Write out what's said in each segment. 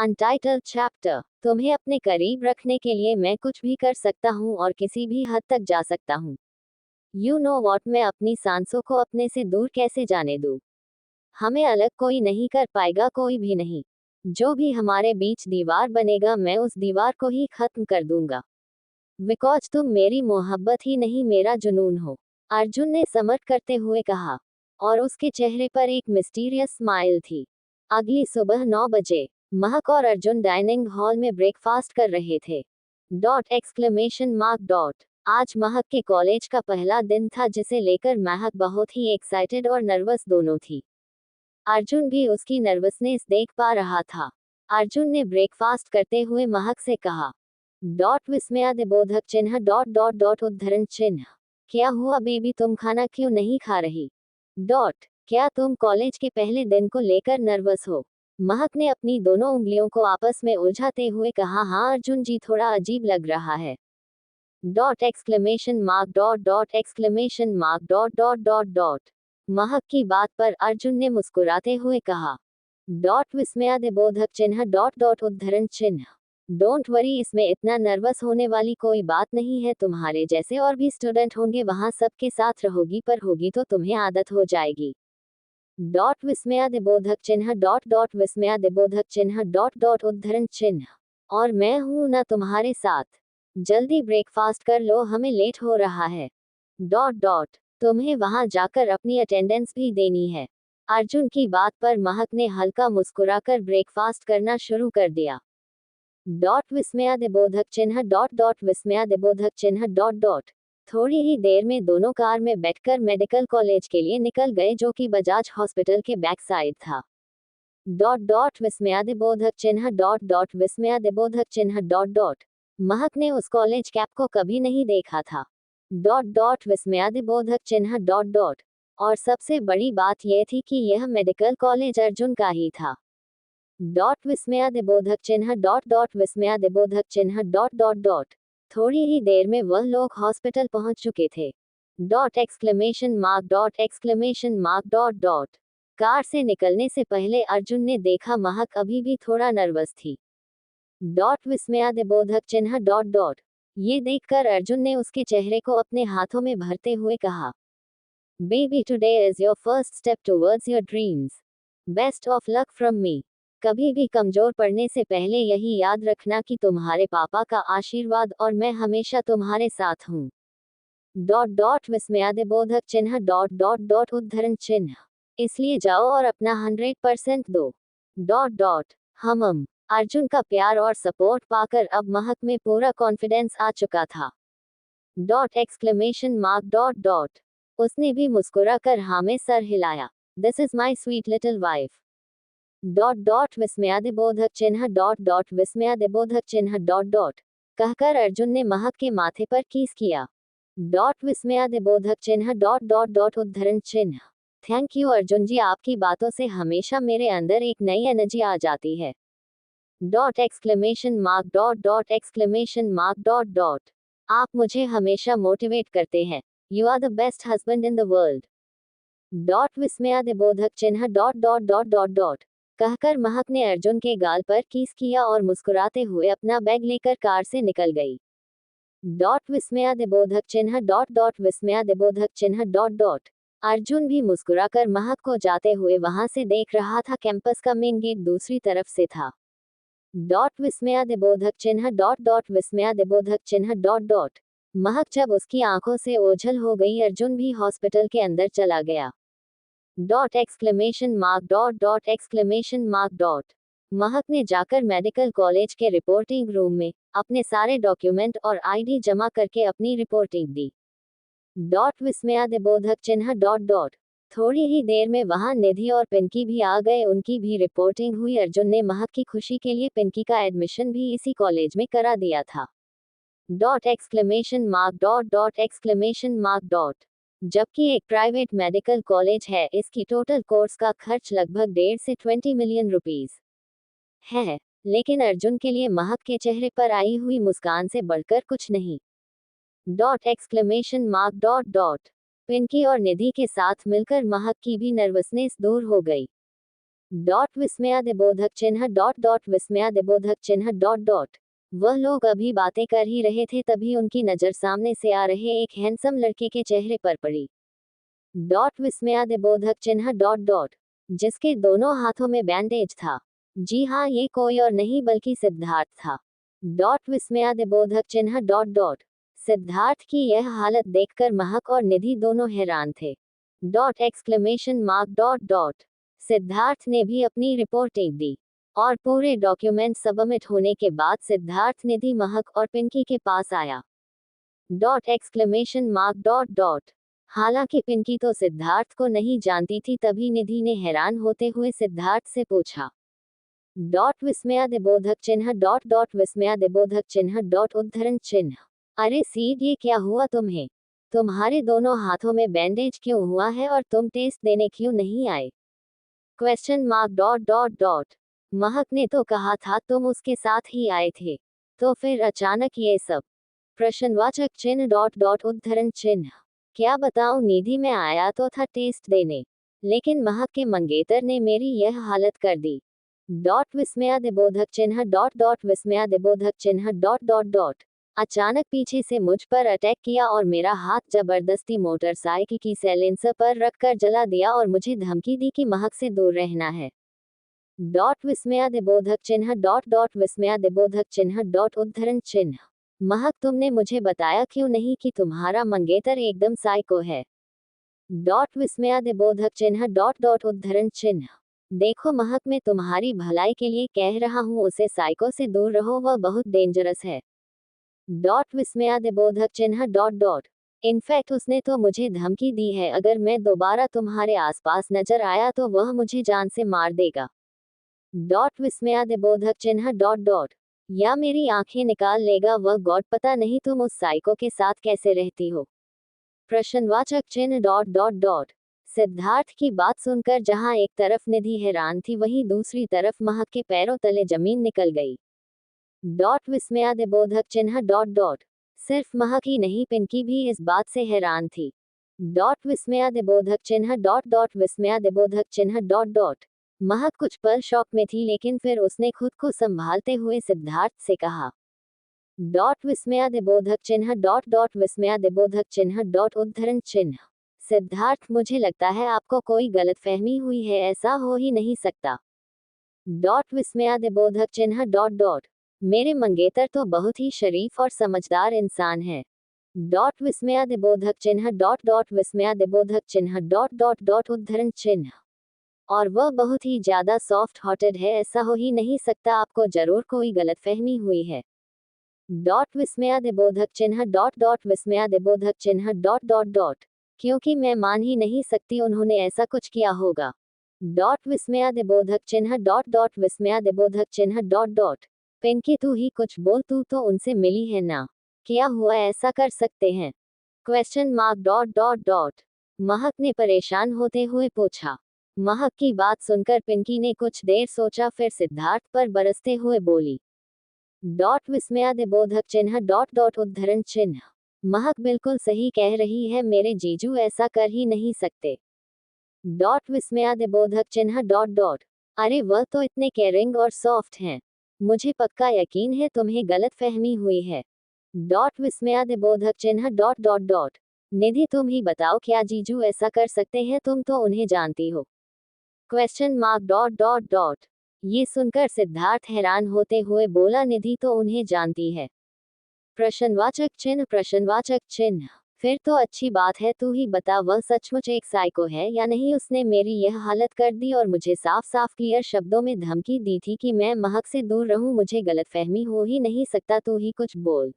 Untitled chapter. तुम्हें अपने करीब रखने के लिए मैं कुछ भी कर सकता हूँ और किसी भी हद तक जा सकता हूँ। यू नो वॉट, मैं अपनी सांसों को अपने से दूर कैसे जाने दूँ। हमें अलग कोई नहीं कर पाएगा, कोई भी नहीं। जो भी हमारे बीच दीवार बनेगा मैं उस दीवार को ही खत्म कर दूंगा। बिकॉज तुम मेरी मोहब्बत ही नहीं मेरा जुनून हो, अर्जुन ने समर्थ करते हुए कहा। और उसके चेहरे पर एक मिस्टीरियस स्माइल थी। अगली सुबह 9 बजे महक और अर्जुन डाइनिंग हॉल में ब्रेकफास्ट कर रहे थे। Dot exclamation mark dot. आज महक के कॉलेज का पहला दिन था जिसे लेकर महक बहुत ही एक्साइटेड और नर्वस दोनों थी। अर्जुन भी उसकी नर्वसनेस देख पा रहा था। अर्जुन ने ब्रेकफास्ट करते हुए महक से कहा। डॉट विस्मयादिबोधक चिन्ह डॉट डॉट डॉट उद्धरण चिन्ह। क्या हुआ बेबी, तुम खाना क्यों नहीं खा रही। डॉट, क्या तुम कॉलेज के पहले दिन को लेकर नर्वस हो। महक ने अपनी दोनों उंगलियों को आपस में उलझाते हुए कहा, हाँ अर्जुन जी, थोड़ा अजीब लग रहा है। Dot exclamation mark dot dot exclamation mark dot dot dot dot. महक की बात पर अर्जुन ने मुस्कुराते हुए कहा। डॉट विस्मयादिबोधक चिन्ह डॉट डॉट उद्धरण चिन्ह। डोंट वरी, इसमें इतना नर्वस होने वाली कोई बात नहीं है। तुम्हारे जैसे और भी स्टूडेंट होंगे वहां, सबके साथ रहोगी, पर होगी तो तुम्हें आदत हो जाएगी। डॉट विस्मयादिबोधक चिन्ह डॉट डॉट विस्मयादिबोधक चिन्ह डॉट डॉट उद्धरण चिन्ह। और मैं हूं ना तुम्हारे साथ। जल्दी ब्रेकफास्ट कर लो, हमें लेट हो रहा है। Dot dot. तुम्हें वहां जाकर अपनी अटेंडेंस भी देनी है। अर्जुन की बात पर महक ने हल्का मुस्कुराकर ब्रेकफास्ट करना शुरू कर दिया। डॉट विस्मयादिबोधक चिन्ह डॉट डॉट विस्मयादिबोधक चिन्ह डॉट डॉट। थोड़ी ही देर में दोनों कार में बैठकर मेडिकल कॉलेज के लिए निकल गए, जो कि बजाज हॉस्पिटल के बैक साइड था। डॉट डॉट विस्मयादिबोधक चिन्ह डॉट डॉट विस्मयादिबोधक चिन्ह डॉट डॉट। महक ने उस कॉलेज कैप को कभी नहीं देखा था। डॉट डॉट विस्मयादिबोधक चिन्ह डॉट डॉट। और सबसे बड़ी बात यह थी कि यह मेडिकल कॉलेज अर्जुन का ही था। डॉट विस्मयादिबोधक चिन्ह डॉट डॉट विस्मयादिबोधक चिन्ह डॉट डॉट डॉट। थोड़ी ही देर में वह लोग हॉस्पिटल पहुंच चुके थे। Dot exclamation mark dot exclamation mark dot dot. Car से निकलने से पहले अर्जुन ने देखा महक अभी भी थोड़ा नर्वस थी। डॉट विस्मयादिबोधक चिन्ह डॉट डॉट। ये देखकर अर्जुन ने उसके चेहरे को अपने हाथों में भरते हुए कहा। Baby, today is your first step towards your dreams. Best of luck from me. कभी भी कमजोर पड़ने से पहले यही याद रखना कि तुम्हारे पापा का आशीर्वाद और मैं हमेशा तुम्हारे साथ हूँ। डॉट डॉट विस्मयादिबोधक चिन्ह डॉट डॉट डॉट उद्धरण चिन्ह। इसलिए जाओ और अपना 100% दो। Dot dot. हम अर्जुन का प्यार और सपोर्ट पाकर अब महक में पूरा कॉन्फिडेंस आ चुका था। Dot exclamation mark dot dot. उसने भी मुस्कुराकर हाँ में सर हिलाया। This is my sweet little wife. Dot dot विस्मयादिबोधक चिन्ह डॉट डॉट विस्मयादिबोधक चिन्ह डॉट डॉट। कहकर अर्जुन ने महक के माथे पर किस किया। डॉट विस्मयादिबोधक चिन्ह डॉट डॉट डॉट उद्धरण चिन्ह। थैंक यू अर्जुन जी, आपकी बातों से हमेशा मेरे अंदर एक नई एनर्जी आ जाती है। Dot exclamation mark dot dot exclamation mark dot dot. आप मुझे हमेशा मोटिवेट करते हैं। You are the best husband in the world. Dot विस्मयादिबोधक चिन्ह dot dot dot dot dot. कहकर महक ने अर्जुन के गाल पर किस किया और मुस्कुराते हुए अपना बैग लेकर कार से निकल गई। डॉट विस्मयादिबोधक चिन्ह डॉट डॉट विस्मयादिबोधक चिन्ह डॉट डॉट। अर्जुन भी मुस्कुराकर महक को जाते हुए वहां से देख रहा था। कैंपस का मेन गेट दूसरी तरफ से था। डॉट विस्मयादिबोधक चिन्ह डॉट डॉट विस्मयादिबोधक चिन्ह डॉट डॉट। महक जब उसकी आंखों से ओझल हो गई, अर्जुन भी हॉस्पिटल के अंदर चला गया। Dot exclamation mark dot dot exclamation mark dot. महक ने जाकर मेडिकल कॉलेज के रिपोर्टिंग रूम में अपने सारे डॉक्यूमेंट और आईडी जमा करके अपनी रिपोर्टिंग दी। डॉट विस्मयादिबोधक चिन्ह डॉट डॉट। थोड़ी ही देर में वहां निधि और पिंकी भी आ गए, उनकी भी रिपोर्टिंग हुई। अर्जुन ने महक की खुशी के लिए पिंकी का एडमिशन भी इसी कॉलेज में करा दिया था। Dot exclamation mark dot dot exclamation mark dot. जबकि एक प्राइवेट मेडिकल कॉलेज है, इसकी टोटल कोर्स का खर्च लगभग 1.5 से 20 मिलियन रुपीस है। लेकिन अर्जुन के लिए महक के चेहरे पर आई हुई मुस्कान से बढ़कर कुछ नहीं। Dot exclamation mark dot dot. Pinky और निधि के साथ मिलकर महक की भी नर्वसनेस दूर हो गई। डॉट विस्मयादिबोधक चिन्ह डॉट डॉट विस्मयादिबोधक चिन्ह डॉट डॉट। वह लोग अभी बातें कर ही रहे थे तभी उनकी नजर सामने से आ रहे एक हैंडसम लड़के के चेहरे पर पड़ी। डॉट विस्मयादिबोधक चिन्ह डॉट डॉट, जिसके दोनों हाथों में बैंडेज था। जी हाँ, ये कोई और नहीं बल्कि सिद्धार्थ था। डॉट विस्मयादिबोधक चिन्ह डॉट डॉट। सिद्धार्थ की यह हालत देखकर महक और निधि दोनों हैरान थे। Dot exclamation mark dot dot. Siddharth ने भी अपनी रिपोर्टिंग दी और पूरे डॉक्यूमेंट सबमिट होने के बाद सिद्धार्थ निधि महक और पिंकी के पास आया। Dot exclamation mark dot dot. हालांकि पिंकी तो सिद्धार्थ को नहीं जानती थी तभी निधि ने हैरान होते हुए सिद्धार्थ से पूछा। डॉट विस्मयादिबोधक चिन्ह डॉट डॉट विस्मयादिबोधक चिन्ह डॉट उद्धरण चिन्ह। अरे सीड, ये क्या हुआ तुम्हें? तुम्हारे दोनों हाथों में बैंडेज क्यों हुआ है और तुम टेस्ट देने क्यों नहीं आए? Question mark dot dot dot. महक ने तो कहा था तुम उसके साथ ही आए थे, तो फिर अचानक ये सब? प्रश्नवाचक चिन्ह डॉट डॉट उद्धरण चिन्ह। क्या बताऊं निधि, मैं आया तो था टेस्ट देने, लेकिन महक के मंगेतर ने मेरी यह हालत कर दी। डॉट विस्मयादिबोधक चिन्ह डॉट डॉट विस्मयादिबोधक चिन्ह डॉट डॉट डॉट। अचानक पीछे से मुझ पर अटैक किया और मेरा हाथ जबरदस्ती मोटरसाइकिल की साइलेंसर पर रखकर जला दिया और मुझे धमकी दी कि महक से दूर रहना है। डॉट विस्मयादिबोधक चिन्ह डॉट डॉट विस्मयादिबोधक चिन्ह डॉट उद्धरण चिन्ह। महक, तुमने मुझे बताया क्यों नहीं कि तुम्हारा मंगेतर एकदम साइको है? डॉट विस्मयादिबोधक चिन्ह डॉट डॉट उद्धरण चिन्ह। देखो महक, मैं तुम्हारी भलाई के लिए कह रहा हूँ, उसे साइको से दूर रहो, वह बहुत डेंजरस है। डॉट विस्मयादिबोधक चिन्ह डॉट डॉट। इनफैक्ट उसने तो मुझे धमकी दी है, अगर मैं दोबारा तुम्हारे आसपास नजर आया तो वह मुझे जान से मार देगा। डॉट विस्मयादिबोधक चिन्ह डॉट डॉट। या मेरी आंखें निकाल लेगा वह, गॉड, पता नहीं तुम उस साइको के साथ कैसे रहती हो। प्रश्नवाचक चिन्ह डॉट डॉट डॉट। सिद्धार्थ की बात सुनकर जहां एक तरफ निधि हैरान थी वहीं दूसरी तरफ महक के पैरों तले जमीन निकल गई। डॉट विस्मयादिबोधक चिन्ह डॉट डॉट। सिर्फ महक ही नहीं, पिंकी भी इस बात से हैरान थी। डॉट विस्मयादिबोधक चिन्ह डॉट डॉट विस्मयादिबोधक चिन्ह डॉट डॉट। महक कुछ पल शॉक में थी लेकिन फिर उसने खुद को संभालते हुए सिद्धार्थ से कहा। डॉट विस्मयादिबोधक चिन्ह डॉट डॉट विस्मयादिबोधक चिन्ह डॉट उद्धरण चिन्ह। सिद्धार्थ, मुझे लगता है आपको कोई गलतफहमी हुई है, ऐसा हो ही नहीं सकता। डॉट विस्मयादिबोधक चिन्ह डॉट डॉट। मेरे मंगेतर तो बहुत ही शरीफ और समझदार इंसान है। डॉट विस्मयादिबोधक चिन्ह डॉट डॉट विस्मयादिबोधक चिन्ह डॉट डॉट डॉट उद्धरण चिन्ह। और वह बहुत ही ज्यादा सॉफ्ट हार्टेड है, ऐसा हो ही नहीं सकता, आपको जरूर कोई गलतफहमी हुई है। डॉट विस्मयादिबोधक चिन्ह डॉट डॉट विस्मयादिबोधक चिन्ह डॉट डॉट डॉट। क्योंकि मैं मान ही नहीं सकती उन्होंने ऐसा कुछ किया होगा। डॉट विस्मयादिबोधक चिन्ह डॉट डॉट विस्मयादिबोधक चिन्ह डॉट डॉट। पिंकी, तू ही कुछ बोल, तू तो उनसे मिली है ना, क्या हुआ, ऐसा कर सकते हैं? Question mark dot dot dot. महक ने परेशान होते हुए पूछा। महक की बात सुनकर पिंकी ने कुछ देर सोचा, फिर सिद्धार्थ पर बरसते हुए बोली। डॉट विस्मयादिबोधक चिन्ह डॉट डॉट उद्धरण चिन्ह। महक बिल्कुल सही कह रही है, मेरे जीजू ऐसा कर ही नहीं सकते। डॉट विस्मयादिबोधक चिन्ह डॉट डॉट। अरे वह तो इतने केयरिंग और सॉफ्ट हैं, मुझे पक्का यकीन है तुम्हें गलतफहमी हुई है। डॉट विस्मयादिबोधक चिन्ह डॉट डॉट डॉट। निधि, तुम ही बताओ, क्या जीजू ऐसा कर सकते हैं? तुम तो उन्हें जानती हो। Question mark dot dot dot. ये सुनकर सिद्धार्थ हैरान होते हुए बोला, निधि तो उन्हें जानती है? प्रश्नवाचक चिन्ह प्रश्नवाचक चिन्ह। फिर तो अच्छी बात है, तू ही बता वह सचमुच एक साइको है या नहीं? उसने मेरी यह हालत कर दी और मुझे साफ साफ क्लियर शब्दों में धमकी दी थी कि मैं महक से दूर रहूं, मुझे गलतफहमी हो ही नहीं सकता, तू ही कुछ बोल।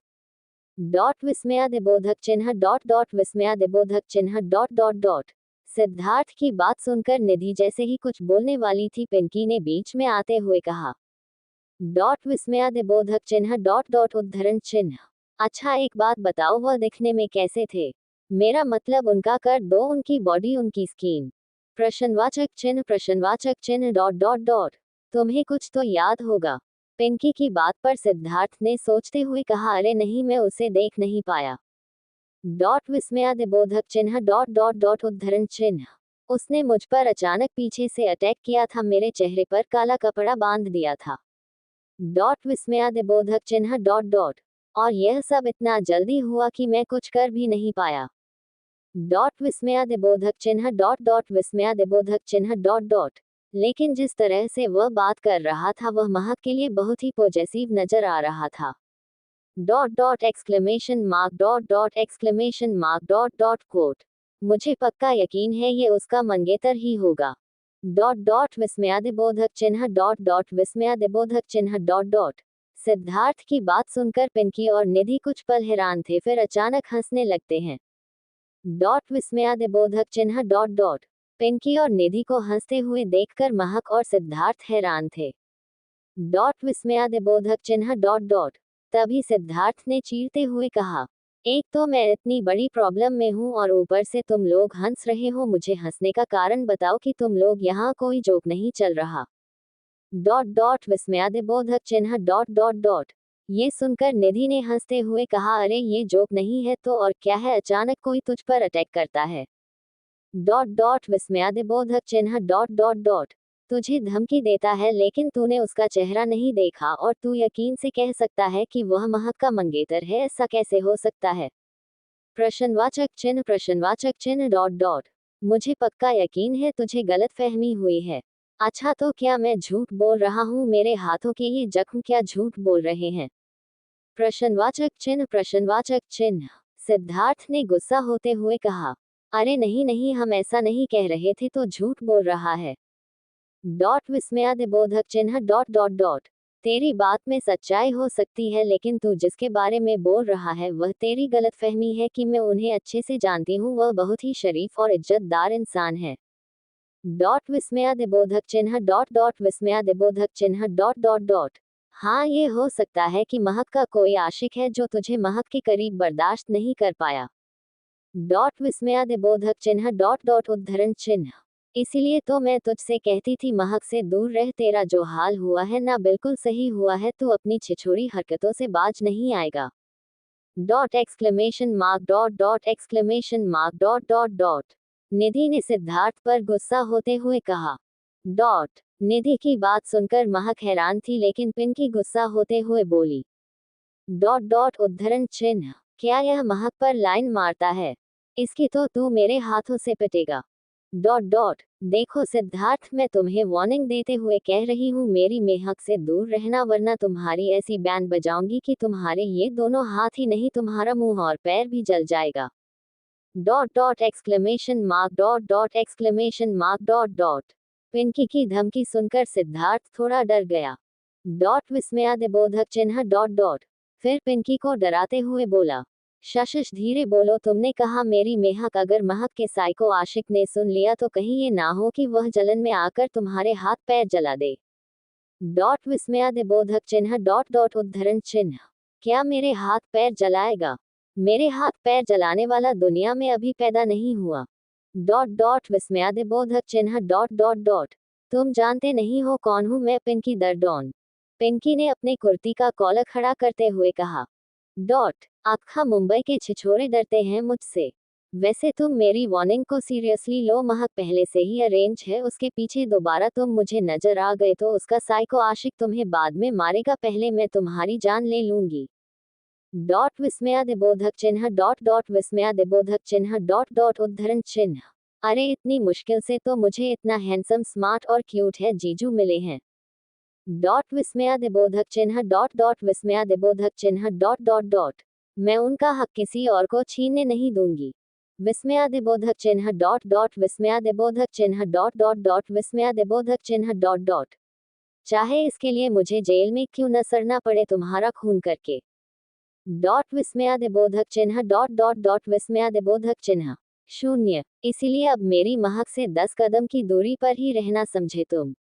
डॉट विस्मयादिबोधक चिन्ह डॉट डॉट विस्मयादिबोधक चिन्ह डॉट डॉट डॉट। सिद्धार्थ की बात सुनकर निधि जैसे ही कुछ बोलने वाली थी, पिंकी ने बीच में आते हुए कहा। डॉट विस्मयादिबोधक चिन्ह डॉट डॉट उद्धरण चिन्ह। अच्छा एक बात बताओ, वह दिखने में कैसे थे? मेरा मतलब उनका कर दो, उनकी बॉडी, उनकी स्किन। प्रश्नवाचक चिन्ह डॉट डॉट डॉट। तुम्हें कुछ तो याद होगा। पिंकी की बात पर सिद्धार्थ ने सोचते हुए कहा, अरे नहीं, मैं उसे देख नहीं पाया। डॉट विस्मयादिबोधक चिन्ह डॉट डॉट डॉट उद्धरण चिन्ह। उसने मुझ पर अचानक पीछे से अटैक किया था, मेरे चेहरे पर काला कपड़ा बांध दिया था। विस्मयादिबोधक चिन्ह डॉट डॉट। और यह सब इतना जल्दी हुआ कि मैं कुछ कर भी नहीं पाया। विस्मयादिबोधक चिन्ह डॉट डॉट विस्मयादिबोधक चिन्ह डॉट डॉट। लेकिन जिस तरह से वह बात कर रहा था वह महक के लिए बहुत ही पॉजिटिव नजर आ रहा था। Dot dot exclamation mark dot dot exclamation mark dot dot quote. मुझे पक्का यकीन है ये उसका मंगेतर ही होगा। डॉट डॉट विस्मयादिबोधक चिन्ह डॉट डॉट विस्मयादिबोधक चिन्ह डॉट डॉट। सिद्धार्थ की बात सुनकर पिंकी और निधि कुछ पल हैरान थे, फिर अचानक हंसने लगते हैं। विस्मयादिबोधक चिन्ह डॉट डॉट। पिंकी और निधि को हंसते हुए देखकर महक और सिद्धार्थ हैरान थे। विस्मयादिबोधक चिन्ह डॉट डॉट। तभी सिद्धार्थ ने चीरते हुए कहा, एक तो मैं इतनी बड़ी प्रॉब्लम में हूँ और ऊपर से तुम लोग हंस रहे हो। मुझे हंसने का कारण बताओ कि तुम लोग यहाँ कोई जोक नहीं चल रहा। डॉट डॉट विस्मयादिबोधक चिन्ह डॉट डॉट डॉट। ये सुनकर निधि ने हंसते हुए कहा, अरे ये जोक नहीं है तो और क्या है, अचानक कोई तुझ पर अटैक करता है। डॉट डॉट विस्मयादिबोधक चिन्ह डॉट डॉट डॉट। तुझे धमकी देता है लेकिन तूने उसका चेहरा नहीं देखा और तू यकीन से कह सकता है कि वह महक का मंगेतर है, ऐसा कैसे हो सकता है? प्रश्नवाचक चिन्ह डॉट डॉट। मुझे पक्का यकीन है तुझे गलतफहमी हुई है। अच्छा तो क्या मैं झूठ बोल रहा हूँ? मेरे हाथों के ये जख्म क्या झूठ बोल रहे हैं? प्रश्नवाचक चिन्ह। सिद्धार्थ ने गुस्सा होते हुए कहा, अरे नहीं नहीं, हम ऐसा नहीं कह रहे थे, तो झूठ बोल रहा है। विस्मयादिबोधक चिन्ह डॉट डॉट डॉट। तेरी बात में सच्चाई हो सकती है लेकिन तू जिसके बारे में बोल रहा है वह तेरी गलतफहमी है कि मैं उन्हें अच्छे से जानती हूँ। वह बहुत ही शरीफ और इज्जतदार इंसान है। विस्मयादिबोधक चिन्ह डॉट डॉट विस्मयादिबोधक चिन्ह डॉट डॉट डॉट। हाँ ये हो सकता है कि महक का कोई आशिक है जो तुझे महक के करीब बर्दाश्त नहीं कर पाया। विस्मयादिबोधक चिन्ह डॉट डॉट उद्धरण चिन्ह। इसीलिए तो मैं तुझसे कहती थी महक से दूर रह, तेरा जो हाल हुआ है ना बिल्कुल सही हुआ है, तू अपनी छिछोरी हरकतों से बाज नहीं आएगा। Dot exclamation mark dot dot exclamation mark dot dot dot. Nidhi ने सिद्धार्थ पर गुस्सा होते हुए कहा। डॉट। निधि की बात सुनकर महक हैरान थी लेकिन पिंकी गुस्सा होते हुए बोली। डॉट डॉट उद्धरण चिन्ह। क्या यह महक पर लाइन मारता है? इसकी तो तू मेरे हाथों से पिटेगा। Dot dot. देखो सिद्धार्थ, मैं तुम्हें वार्निंग देते हुए कह रही हूँ, मेरी महक से दूर रहना वरना तुम्हारी ऐसी बैंड बजाऊंगी कि तुम्हारे ये दोनों हाथ ही नहीं तुम्हारा मुंह और पैर भी जल जाएगा। Dot dot exclamation mark dot dot exclamation mark dot dot. Pinky की धमकी सुनकर सिद्धार्थ थोड़ा डर गया। विस्मयादिबोधक चिन्ह डॉट डॉट। फिर पिंकी को डराते हुए बोला, शशिश धीरे बोलो, तुमने कहा मेरी महक। अगर महक के साइको आशिक ने सुन लिया तो कहीं ये ना हो कि वह जलन में आकर तुम्हारे हाथ पैर जला दे। विस्मयादिबोधक चिन्ह डॉट डॉट उद्धरण चिन्ह। क्या मेरे हाथ पैर जलाएगा? मेरे हाथ पैर जलाने वाला दुनिया में अभी पैदा नहीं हुआ। डॉट डॉट विस्मयादिबोधक चिन्ह डॉट डॉट डॉट। तुम जानते नहीं हो कौन हूँ मैं, पिंकी द डॉन। पिंकी ने अपने कुर्ती का कॉलर खड़ा करते हुए कहा। डॉट। आखा मुंबई के छिछोरे डरते हैं मुझसे। वैसे तुम मेरी वार्निंग को सीरियसली लो, महक पहले से ही अरेंज है, उसके पीछे दोबारा तुम मुझे नजर आ गए तो उसका साइको आशिक तुम्हें बाद में मारेगा, पहले मैं तुम्हारी जान ले लूंगी। विस्मयादिबोधक चिन्ह डॉट डॉट विस्मयादिबोधक चिन्ह डॉट डॉट उद्धरण चिन्ह। अरे इतनी मुश्किल से तो मुझे इतना हैंडसम, स्मार्ट और क्यूट है जीजू मिले हैं। विस्मयादिबोधक चिन्ह डॉट डॉट विस्मयादिबोधक चिन्ह डॉट डॉट डॉट। मैं उनका हक किसी और को छीनने नहीं दूंगी। विस्मयादिबोधक चिन्ह डॉट डॉट विस्मयादिबोधक चिन्ह डॉट डॉट डॉट विस्मयादिबोधक चिन्ह डॉट डॉट। चाहे इसके लिए मुझे जेल में क्यों न सड़ना पड़े तुम्हारा खून करके। विस्मयादिबोधक चिन्ह डॉट डॉट डॉट विस्मयादिबोधक चिन्ह शून्य। इसीलिए अब मेरी महक से 10 कदम की दूरी पर ही रहना, समझे तुम।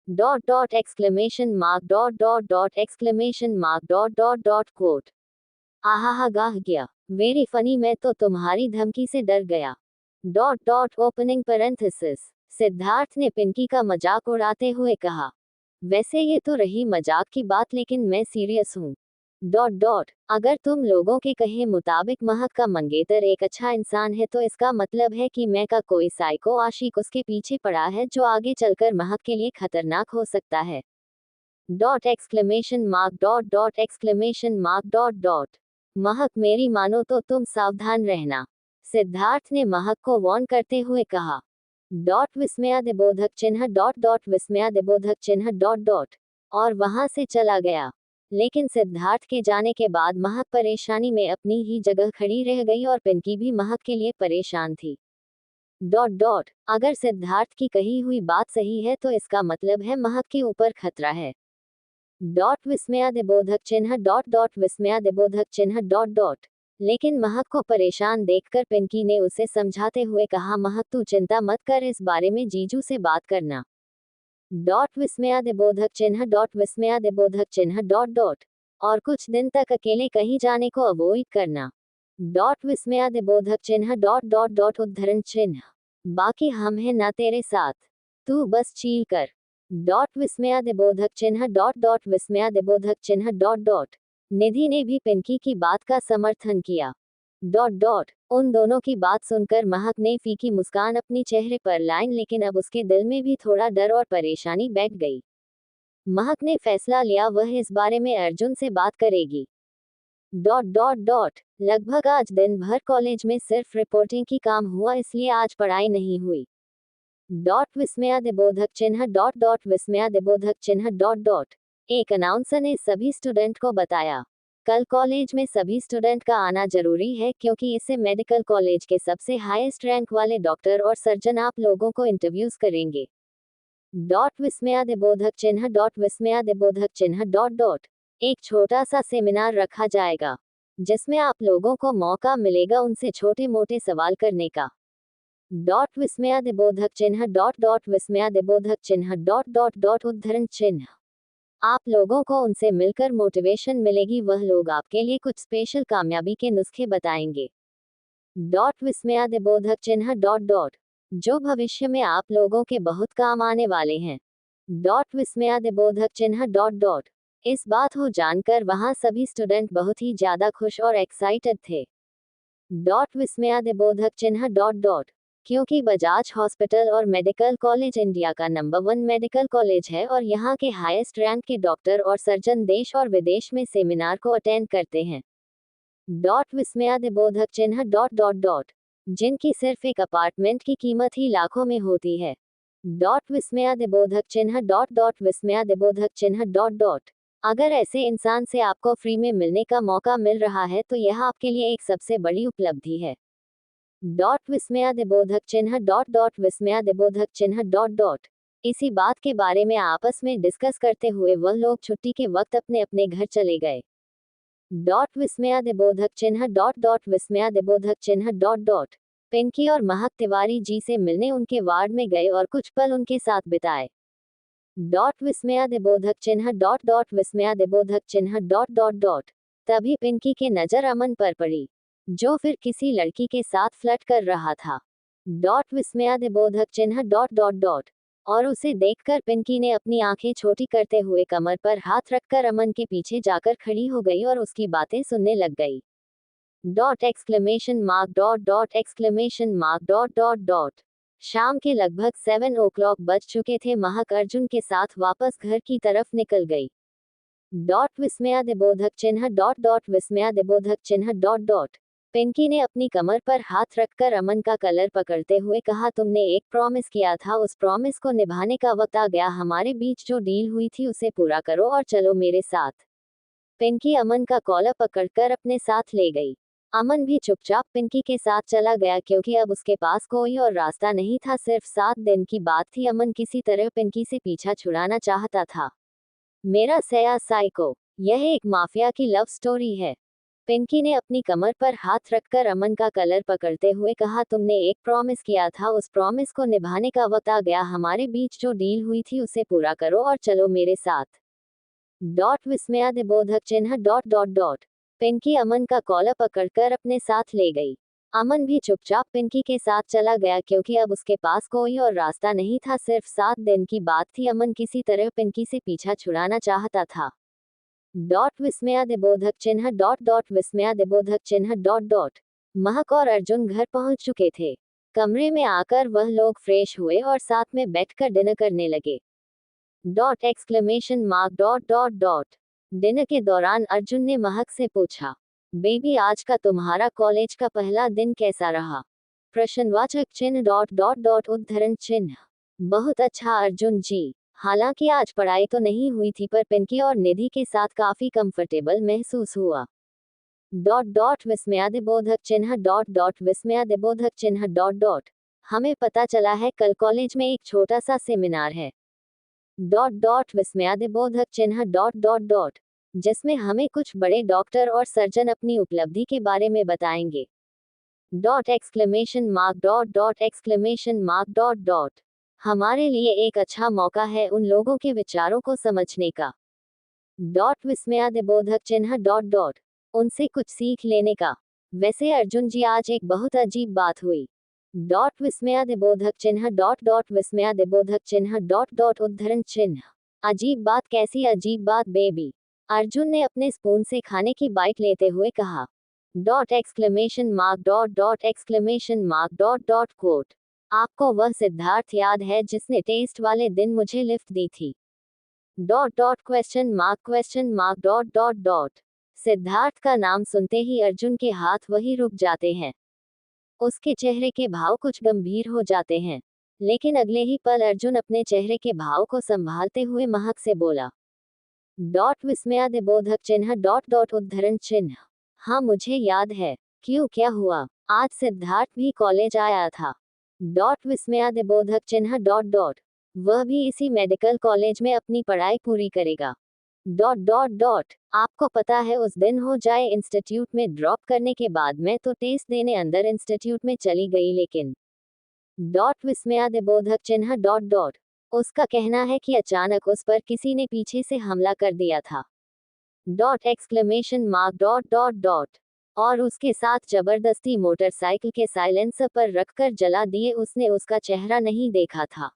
Dot dot exclamation mark dot dot dot exclamation mark dot dot dot quote. आहा गाह गया, वेरी फनी, मैं तो तुम्हारी धमकी से डर गया। Dot dot opening parenthesis. Siddharth ने पिंकी का मजाक उड़ाते हुए कहा, वैसे ये तो रही मजाक की बात लेकिन मैं सीरियस हूँ। डॉट डॉट अगर तुम लोगों के कहे मुताबिक महक का मंगेतर एक अच्छा इंसान है तो इसका मतलब है कि मैं का कोई साइको आशिक उसके पीछे पड़ा है जो आगे चलकर महक के लिए खतरनाक हो सकता है। Dot exclamation mark dot dot exclamation mark dot dot महक मेरी मानो तो तुम सावधान रहना, सिद्धार्थ ने महक को वार्न करते हुए कहा। डॉट विस्मयादिबोधक चिन्ह डॉट डॉट विस्मयादिबोधक चिन्ह डॉट डॉट और वहां से चला गया। लेकिन सिद्धार्थ के जाने के बाद महक परेशानी में अपनी ही जगह खड़ी रह गई और पिंकी भी महक के लिए परेशान थी। डॉट डॉट अगर सिद्धार्थ की कही हुई बात सही है तो इसका मतलब है महक के ऊपर खतरा है। डॉट विस्मयादिबोधक चिन्ह डॉट डॉट विस्मयादिबोधक चिन्ह डॉट डॉट लेकिन महक को परेशान देखकर पिंकी ने उसे समझाते हुए कहा, महक तू चिंता मत कर, इस बारे में जीजू से बात करना। डॉट विस्मयादिबोधक चिन्ह डॉट विस्मयादिबोधक चिन्ह डॉट डॉट और कुछ दिन तक अकेले कहीं जाने को अवॉइड करना। डॉट विस्मयादिबोधक चिन्ह डॉट डॉट डॉट उद्धरण चिन्ह बाकी हम हैं ना तेरे साथ, तू बस चील कर। डॉट विस्मयादिबोधक चिन्ह डॉट डॉट विस्मयादिबोधक चिन्ह डॉट डॉट निधि ने भी पिंकी की बात का समर्थन किया। डॉट डॉट उन दोनों की बात सुनकर महक ने फीकी मुस्कान अपनी चेहरे पर लाई, लेकिन अब उसके दिल में भी थोड़ा डर और परेशानी बैठ गई। महक ने फैसला लिया वह इस बारे में अर्जुन से बात करेगी। डॉट डॉट डॉट लगभग आज दिन भर कॉलेज में सिर्फ रिपोर्टिंग की काम हुआ, इसलिए आज पढ़ाई नहीं हुई। डॉट विस्मयादिबोधक चिन्ह डॉट डॉट विस्मयादिबोधक चिन्ह डॉट डॉट एक अनाउंसर ने सभी स्टूडेंट को बताया, कल कॉलेज में सभी स्टूडेंट का आना जरूरी है क्योंकि इससे मेडिकल कॉलेज के सबसे हाईएस्ट रैंक वाले डॉक्टर और सर्जन आप लोगों को इंटरव्यूज करेंगे। डॉट विस्मयादिबोधक चिन्ह डॉट विस्मयादिबोधक चिन्ह डॉट डॉट एक छोटा सा सेमिनार रखा जाएगा जिसमें आप लोगों को मौका मिलेगा उनसे छोटे मोटे सवाल करने का। डॉट विस्मयादिबोधक चिन्ह डॉट डॉट विस्मयादिबोधक चिन्ह डॉट डॉट डॉट उद्धरण चिन्ह आप लोगों को उनसे मिलकर मोटिवेशन मिलेगी, वह लोग आपके लिए कुछ स्पेशल कामयाबी के नुस्खे बताएंगे। डॉट विस्मयादिबोधक चिन्ह डॉट डॉट जो भविष्य में आप लोगों के बहुत काम आने वाले हैं। डॉट विस्मयादिबोधक चिन्ह डॉट डॉट इस बात को जानकर वहां सभी स्टूडेंट बहुत ही ज्यादा खुश और एक्साइटेड थे। डॉट विस्मयादिबोधक चिन्ह डॉट डॉट क्योंकि बजाज हॉस्पिटल और मेडिकल कॉलेज इंडिया का नंबर 1 मेडिकल कॉलेज है और यहाँ के हाईएस्ट रैंक के डॉक्टर और सर्जन देश और विदेश में सेमिनार को अटेंड करते हैं। डॉट विस्मयादिबोधक चिन्ह डॉट डॉट डॉट जिनकी सिर्फ एक अपार्टमेंट की कीमत ही लाखों में होती है। डॉट विस्मयादिबोधक चिन्ह डॉट डॉट विस्मयादिबोधक चिन्ह डॉट डॉट अगर ऐसे इंसान से आपको फ्री में मिलने का मौका मिल रहा है तो यह आपके लिए एक सबसे बड़ी उपलब्धि है। डॉट विस्मयादिबोधक चिन्ह डॉट डॉट विस्मयादिबोधक चिन्ह डॉट डॉट इसी बात के बारे में आपस में डिस्कस करते हुए वह लोग छुट्टी के वक्त अपने अपने घर चले गए। डॉट विस्मयादिबोधक चिन्ह डॉट डॉट विस्मयादिबोधक चिन्ह डॉट डॉट पिंकी और महक तिवारी जी से मिलने उनके वार्ड में गए और कुछ पल उनके साथ बिताए। डॉट विस्मयादिबोधक चिन्ह डॉट डॉट विस्मयादिबोधक चिन्ह डॉट डॉट डॉट तभी पिंकी के नजर अमन पर पड़ी जो फिर किसी लड़की के साथ फ्लर्ट कर रहा था। डॉट विस्मयादिबोधक चिन्ह डॉट डॉट डॉट और उसे देखकर पिंकी ने अपनी आंखें छोटी करते हुए कमर पर हाथ रखकर अमन के पीछे जाकर खड़ी हो गई और उसकी बातें सुनने लग गई। Dot exclamation mark dot dot exclamation mark dot dot dot शाम के लगभग 7 o'clock बज चुके थे। महक अर्जुन के साथ वापस घर की तरफ निकल गई। डॉट विस्मयादिबोधक चिन्ह डॉट डॉट विस्मयादिबोधक चिन्ह डॉट डॉट पिंकी ने अपनी कमर पर हाथ रखकर अमन का कलर पकड़ते हुए कहा, तुमने एक प्रॉमिस किया था, उस प्रॉमिस को निभाने का वक्त आ गया। हमारे बीच जो डील हुई थी उसे पूरा करो और चलो मेरे साथ। पिंकी अमन का कॉलर पकड़कर अपने साथ ले गई। अमन भी चुपचाप पिंकी के साथ चला गया क्योंकि अब उसके पास कोई और रास्ता नहीं था। सिर्फ 7 दिन की बात थी। अमन किसी तरह पिंकी से पीछा छुड़ाना चाहता था। मेरा सया साइको, यह एक माफिया की लव स्टोरी है। पिंकी ने अपनी कमर पर हाथ रखकर अमन का कलर पकड़ते हुए कहा, तुमने एक प्रॉमिस किया था, उस प्रॉमिस को निभाने का वक्त आ गया। हमारे बीच जो डील हुई थी उसे पूरा करो और चलो मेरे साथ। डॉट विस्मयादिबोधक चिन्ह डॉट डॉट डॉट पिंकी अमन का कॉलर पकड़कर अपने साथ ले गई। अमन भी चुपचाप पिंकी के साथ चला गया क्योंकि अब उसके पास कोई और रास्ता नहीं था। सिर्फ 7 दिन की बात थी। अमन किसी तरह पिंकी से पीछा छुड़ाना चाहता था। डॉट विस्मयादिबोधक चिन्ह डॉट डॉट विस्मयादिबोधक चिन्ह डॉट डॉट। महक और अर्जुन घर पहुंच चुके थे। कमरे में आकर वह लोग फ्रेश हुए और साथ में बैठकर डिनर करने लगे। Dot exclamation mark dot dot dot. Dinner के दौरान अर्जुन ने महक से पूछा, बेबी आज का तुम्हारा कॉलेज का पहला दिन कैसा रहा? प्रश्नवाचक चिन्ह डॉट डॉट डॉट उद्धरण चिन्ह। बहुत अच्छा अर्जुन जी, हालांकि आज पढ़ाई तो नहीं हुई थी पर पिंकी और निधि के साथ काफी कंफर्टेबल महसूस हुआ। डॉट डॉट विस्मयादिबोधक चिन्ह डॉट डॉट विस्मयादिबोधक चिन्ह डॉट डॉट। हमें पता चला है कल कॉलेज में एक छोटा सा सेमिनार है। डॉट डॉट विस्मयादिबोधक चिन्ह डॉट डॉट डॉट, जिसमें हमें कुछ बड़े डॉक्टर और सर्जन अपनी उपलब्धि के बारे में बताएंगे। Dot exclamation mark dot dot exclamation mark dot dot. हमारे लिए एक अच्छा मौका है उन लोगों के विचारों को समझने का। डॉट विस्मयादिबोधक चिन्ह डॉट डॉट, उनसे कुछ सीख लेने का। वैसे अर्जुन जी आज एक बहुत अजीब बात हुई। डॉट विस्मयादिबोधक चिन्ह डॉट डॉट विस्मयादिबोधक चिन्ह डॉट डॉट उद्धरण चिन्ह। अजीब बात कैसी अजीब बात बेबी? अर्जुन ने अपने स्पून से खाने की बाइट लेते हुए कहा। Dot exclamation mark dot dot exclamation mark dot dot quote. आपको वह सिद्धार्थ याद है जिसने टेस्ट वाले दिन मुझे लिफ्ट दी थी? Dot dot question mark dot dot dot. Siddharth का नाम सुनते ही अर्जुन के हाथ वही रुक जाते हैं। उसके चेहरे के भाव कुछ गंभीर हो जाते हैं, लेकिन अगले ही पल अर्जुन अपने चेहरे के भाव को संभालते हुए महक से बोला। डॉट विस्मयादिबोधक चिन्ह डॉट डॉट उद्धरण चिन्ह। हाँ मुझे याद है। क्यों क्या हुआ? आज सिद्धार्थ भी कॉलेज आया था। डॉट विस्मयादिबोधक चिन्ह डॉट डॉट। वह भी इसी मेडिकल कॉलेज में अपनी पढ़ाई पूरी करेगा। Dot dot dot. आपको पता है उस दिन हो जाए इंस्टीट्यूट में ड्रॉप करने के बाद मैं तो टेस्ट देने अंदर इंस्टीट्यूट में चली गई लेकिन। डॉट विस्मयादिबोधक चिन्ह डॉट डॉट। उसका कहना है कि अचानक उस पर किसी ने पीछे से हमला कर दिया था। Dot exclamation mark dot dot dot. और उसके साथ जबरदस्ती मोटरसाइकिल के साइलेंसर पर रखकर जला दिए। उसने उसका चेहरा नहीं देखा था।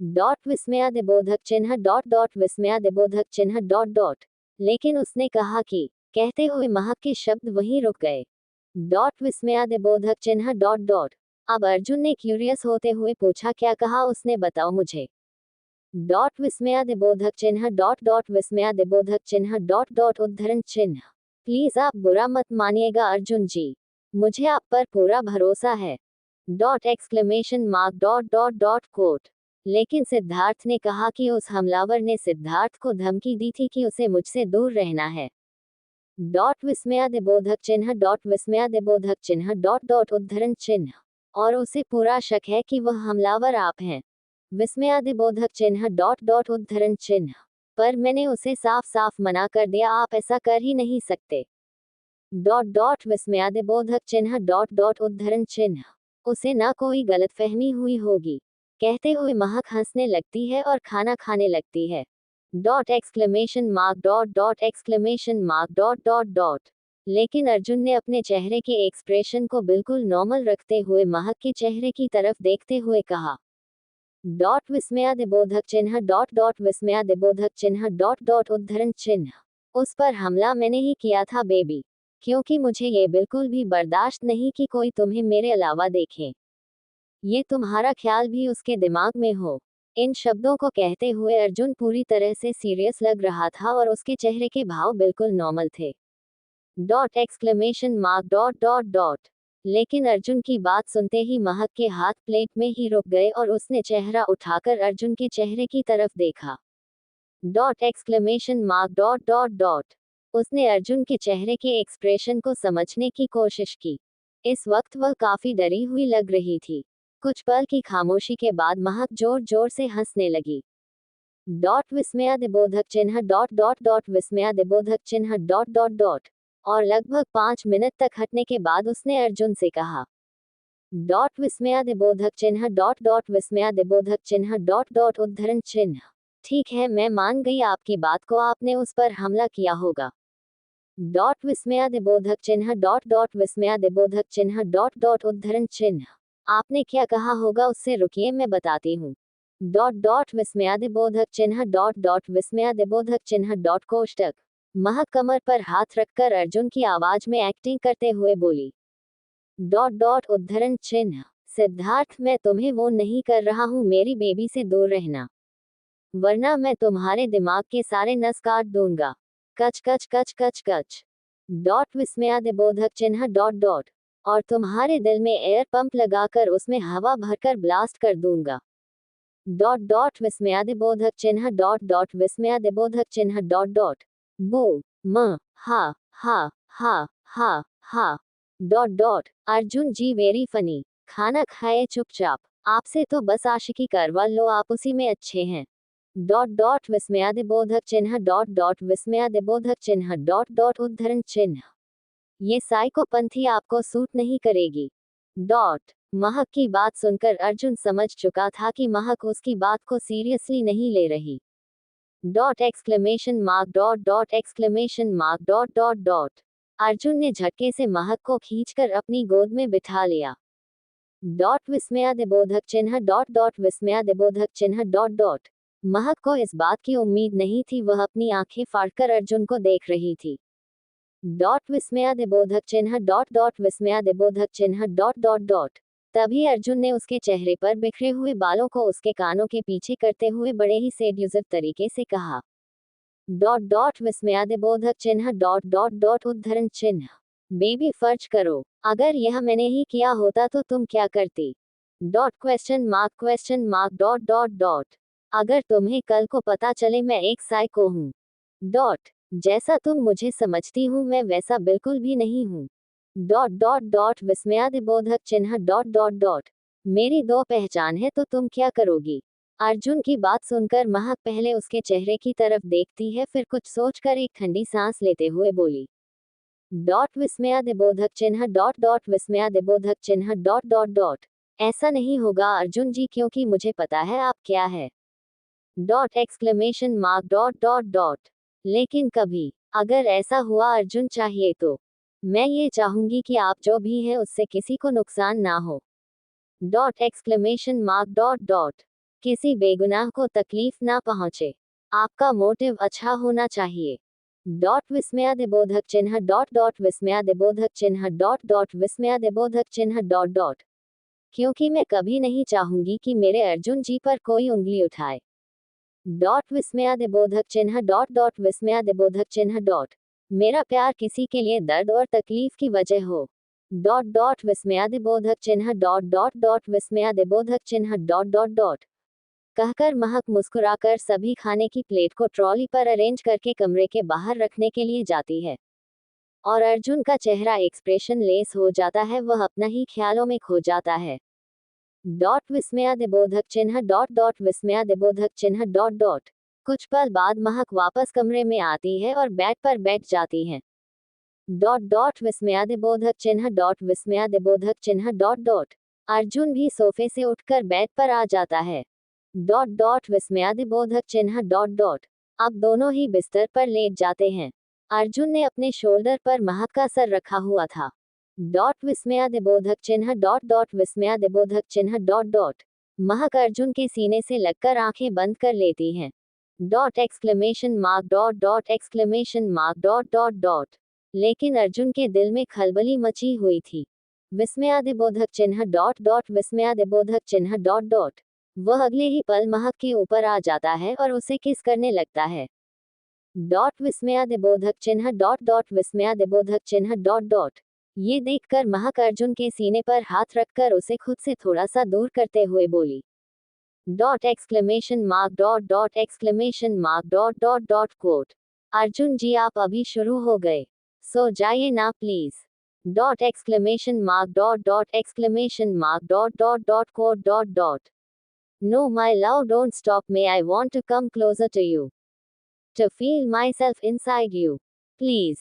डॉट विस्मयादिबोधक चिन्ह डॉट डॉट विस्मयादिबोधक चिन्ह डॉट डॉट। लेकिन उसने कहा कि, कहते हुए महक के शब्द वहीं रुक गए। डॉट विस्मयादिबोधक चिन्ह डॉट डॉट। अब अर्जुन ने क्यूरियस होते हुए पूछा, क्या कहा उसने बताओ मुझे। डॉट विस्मयादिबोधक चिन्ह डॉट डॉट विस्मयादिबोधक चिन्ह डॉट डॉट उद्धरण चिन्ह। प्लीज आप बुरा मत मानिएगा अर्जुन जी, मुझे आप पर पूरा भरोसा है। Dot exclamation mark dot dot dot quote. लेकिन सिद्धार्थ ने कहा कि उस हमलावर ने सिद्धार्थ को धमकी दी थी कि उसे मुझसे दूर रहना है। डॉट विस्मयादिबोधक चिन्ह डॉट विस्मयादिबोधक चिन्ह डॉट डॉट उद्धरण चिन्ह। और उसे पूरा शक है कि वह हमलावर आप हैं। विस्मयादिबोधक चिन्ह डॉट डॉट उद्धरण चिन्ह। पर मैंने उसे साफ साफ मना कर दिया, आप ऐसा कर ही नहीं सकते। डॉट डॉट विस्मयादिबोधक चिन्ह डॉट डॉट उद्धरण चिन्ह। उसे ना कोई गलतफहमी हुई होगी। कहते हुए महक हंसने लगती है और खाना खाने लगती है। Dot exclamation mark dot dot exclamation mark dot dot dot. लेकिन अर्जुन ने अपने चेहरे के एक्सप्रेशन को बिल्कुल नॉर्मल रखते हुए महक के चेहरे की तरफ देखते हुए कहा। डॉट विस्मयादिबोधक चिन्ह डॉट डॉट विस्मयादिबोधक चिन्ह डॉट डॉट उद्धरण चिन्ह। उस पर हमला मैंने ही किया था बेबी, क्योंकि मुझे ये बिल्कुल भी बर्दाश्त नहीं कि कोई तुम्हें मेरे अलावा देखे। ये तुम्हारा ख्याल भी उसके दिमाग में हो। इन शब्दों को कहते हुए अर्जुन पूरी तरह से सीरियस लग रहा था और उसके चेहरे के भाव बिल्कुल नॉर्मल थे। Dot exclamation mark dot dot dot. लेकिन अर्जुन की बात सुनते ही महक के हाथ प्लेट में ही रुक गए और उसने चेहरा उठाकर अर्जुन के चेहरे की तरफ देखा। Dot exclamation mark dot dot dot. उसने अर्जुन के चेहरे के एक्सप्रेशन को समझने की कोशिश की। इस वक्त वह काफी डरी हुई लग रही थी। कुछ पल की खामोशी के बाद महक जोर जोर से हंसने लगी। डॉट विस्मयादिबोधक चिन्ह डॉट डॉट डॉट विस्मयादिबोधक चिन्ह डॉट डॉट डॉट। और लगभग 5 मिनट तक हटने के बाद उसने अर्जुन से कहा। डॉट विस्मयादिबोधक चिन्ह डॉट डॉट विस्मयादिबोधक चिन्ह डॉट डॉट उद्धरण चिन्ह। ठीक है, मैं मान गई आपकी बात को, आपने उस पर हमला किया होगा। डॉट विस्मयादिबोधक चिन्ह डॉट डॉट विस्मयादिबोधक चिन्ह डॉट डॉट उद्धरण चिन्ह। आपने क्या कहा होगा उससे रुकिए मैं बताती हूँ। डॉट डॉट विस्मयादिबोधक चिन्ह डॉट डॉट विस्मयादिबोधक चिन्ह डॉट कोष्टक। महक कमर पर हाथ रखकर अर्जुन की आवाज में एक्टिंग करते हुए बोली। डॉट डॉट उद्धरण चिन्ह। सिद्धार्थ, मैं तुम्हें वो नहीं कर रहा हूँ, मेरी बेबी से दूर रहना, वरना मैं तुम्हारे दिमाग के सारे नस काट दूंगा। कच कच कच कच कच। डॉट विस्मयादिबोधक चिन्ह डॉट डॉट। और तुम्हारे दिल में एयर पंप लगाकर उसमें हवा भरकर ब्लास्ट कर दूंगा। डॉट डॉट विस्मयादिबोधक चिन्ह डॉट डॉट विस्मयादिबोधक चिन्ह डॉट डॉट। बो म हा हा हा हा हा डॉट डॉट। अर्जुन जी वेरी फनी। खाना खाए चुपचाप, आपसे तो बस आशिकी करवा लो, आप उसी में अच्छे हैं। डॉट डॉट विस्मयादिबोधक चिन्ह डॉट डॉट विस्मयादिबोधक चिन्ह डॉट डॉट उद्धरण चिन्ह। ये साइकोपंथी आपको सूट नहीं करेगी। डॉट। महक की बात सुनकर अर्जुन समझ चुका था कि महक उसकी बात को सीरियसली नहीं ले रही। Dot exclamation mark dot dot exclamation mark dot dot dot. Arjun ने झटके से महक को खींचकर अपनी गोद में बिठा लिया। डॉट विस्मयादिबोधक चिन्ह डॉट डॉट विस्मयादिबोधक चिन्ह डॉट डॉट। महक को इस बात की उम्मीद नहीं थी, वह अपनी आंखें फाड़कर अर्जुन को देख रही थी। डॉट विस्मयादिबोधक चिन्ह डॉट डॉट विस्मयादिबोधक चिन्ह डॉट डॉट डॉट। तभी अर्जुन ने उसके चेहरे पर बिखरे हुए बालों को उसके कानों के पीछे करते हुए बड़े ही सेड्यूसिव तरीके से कहा। डॉट डॉट विस्मयादिबोधक चिन्ह डॉट डॉट डॉट उद्धरण चिन्ह। बेबी फर्ज करो, अगर यह मैंने ही किया होता तो तुम क्या करती। Dot question mark dot dot dot. अगर तुम्हें कल को पता चले मैं एक साइको हूँ। डॉट। जैसा तुम मुझे समझती हूँ मैं वैसा बिल्कुल भी नहीं हूँ। डॉट डॉट डॉट विस्मयादिबोधक चिन्ह डॉट डॉट डॉट। मेरी दो पहचान है तो तुम क्या करोगी। अर्जुन की बात सुनकर महक पहले उसके चेहरे की तरफ देखती है, फिर कुछ सोचकर एक ठंडी सांस लेते हुए बोली। डॉट विस्मयादिबोधक चिन्ह डॉट डॉट विस्मयादिबोधक चिन्ह डॉट डॉट डॉट। ऐसा नहीं होगा अर्जुन जी, क्योंकि मुझे पता है आप क्या है। Dot exclamation mark dot dot dot. लेकिन कभी अगर ऐसा हुआ अर्जुन चाहिए तो मैं ये चाहूंगी कि आप जो भी हैं उससे किसी को नुकसान ना हो। Dot exclamation mark dot dot. किसी बेगुनाह को तकलीफ ना पहुंचे, आपका मोटिव अच्छा होना चाहिए। डॉट विस्मयादिबोधक चिन्ह डॉट डॉट विस्मयादिबोधक चिन्ह डॉट डॉट विस्मयादिबोधक चिन्ह डॉट डॉट। क्योंकि मैं कभी नहीं चाहूंगी कि मेरे अर्जुन जी पर कोई उंगली उठाए। डॉट विस्मयादिबोधक चिन्ह डॉट डॉट विस्मयादिबोधक चिन्ह डॉट। मेरा प्यार किसी के लिए दर्द और तकलीफ की वजह हो। डॉट डॉट विस्मयादिबोधक चिन्ह डॉट डॉट डॉट विस्मयादिबोधक चिन्ह डॉट डॉट डॉट। कहकर महक मुस्कुराकर सभी खाने की प्लेट को ट्रॉली पर अरेंज करके कमरे के बाहर रखने के लिए जाती है। और अर्जुन का चेहरा एक्सप्रेशन लेस हो जाता है, वह अपना ही ख्यालों में खो जाता है। डॉट विस्मयादिबोधक चिन्ह डॉट डॉट विस्मयादिबोधक चिन्ह डॉट डॉट। कुछ पल बाद महक वापस कमरे में आती है और बेड पर बैठ जाती है। डॉट डॉट विस्मयादिबोधक चिन्ह डॉट विस्मयादिबोधक चिन्ह डॉट डॉट। अर्जुन भी सोफे से उठकर बेड पर आ जाता है। डॉट डॉट विस्मयादिबोधक चिन्ह डॉट डॉट। अब दोनों ही बिस्तर पर लेट जाते हैं। अर्जुन ने अपने शोल्डर पर महक का सर रखा हुआ था। डॉट विस्मयादिबोधक चिन्ह डॉट डॉट विस्मयादिबोधक चिन्ह डॉट डॉट। महक अर्जुन के सीने से लगकर आंखें बंद कर लेती हैं। Dot exclamation mark dot dot exclamation mark dot dot dot. लेकिन अर्जुन के दिल में खलबली मची हुई थी। विस्मयादिबोधक चिन्ह डॉट डॉट विस्मयादिबोधक चिन्ह डॉट डॉट। वह अगले ही पल महक के ऊपर आ जाता है और उसे किस करने लगता है। डॉट विस्मयादिबोधक चिन्ह डॉट डॉट विस्मयादिबोधक चिन्ह डॉट डॉट। ये देखकर महक अर्जुन के सीने पर हाथ रखकर उसे खुद से थोड़ा सा दूर करते हुए बोली। Dot exclamation mark dot dot exclamation mark dot dot dot quote. Arjun ji आप अभी शुरू हो गए, सो जाइए ना please. Dot exclamation mark dot dot exclamation mark dot dot dot quote dot dot. No my love don't stop me I want to come closer to you, to feel myself inside you please.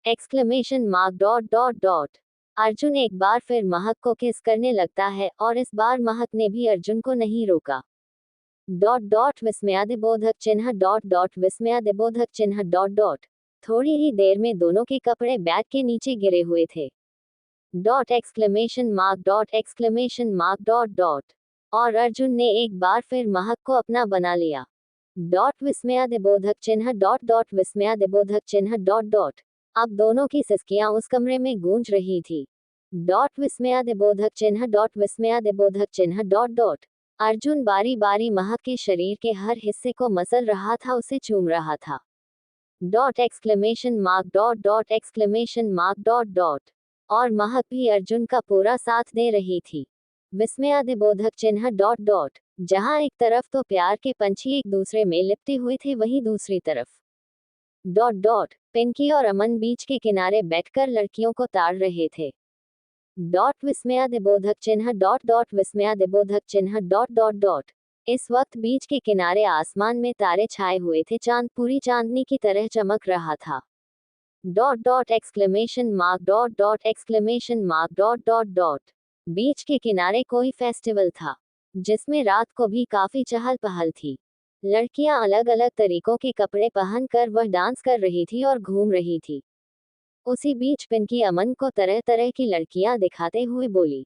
Exclamation mark dot dot dot. Arjun एक बार फिर महक को किस करने लगता है और इस बार महक ने भी अर्जुन को नहीं रोका। डॉट डॉट विस्मयादिबोधक चिन्ह डॉट डॉट विस्मयादिबोधक चिन्ह डॉट डॉट। थोड़ी ही देर में दोनों के कपड़े बैग के नीचे गिरे हुए थे। Dot exclamation mark dot exclamation mark dot dot. और अर्जुन ने एक बार फिर महक को अपना बना लिया। डॉट विस्मयादिबोधक चिन्ह डॉट डॉट विस्मयादिबोधक चिन्ह डॉट डॉट। अब दोनों की सिसकियां उस कमरे में गूंज रही थी। डॉट विस्मयादिबोधक चिन्ह डॉट विस्मयादिबोधक चिन्ह डॉट डॉट। अर्जुन बारी बारी महक के शरीर के हर हिस्से को मसल रहा था, उसे चूम रहा था। Dot exclamation mark dot dot exclamation mark dot dot. और महक भी अर्जुन का पूरा साथ दे रही थी। विस्मयादिबोधक चिन्ह डॉट डॉट। जहां एक तरफ तो प्यार के पंछी एक दूसरे में लिपटे हुए थे, वहीं दूसरी तरफ डॉट डॉट पिंकी और अमन बीच के किनारे बैठकर लड़कियों को ताड़ रहे थे। डॉट विस्मयादिबोधक चिन्ह डॉट डॉट विस्मयादिबोधक चिन्ह डॉट डॉट डॉट। इस वक्त बीच के किनारे आसमान में तारे छाए हुए थे, चांद पूरी चांदनी की तरह चमक रहा था। Dot dot exclamation mark dot dot exclamation mark dot dot dot. Beach के किनारे कोई फेस्टिवल था, जिसमें रात को भी काफी चहल पहल थी। लड़कियां अलग अलग तरीकों के कपड़े पहनकर वह डांस कर रही थी और घूम रही थी। उसी बीच पिंकी अमन को तरह तरह की लड़कियां दिखाते हुए बोली,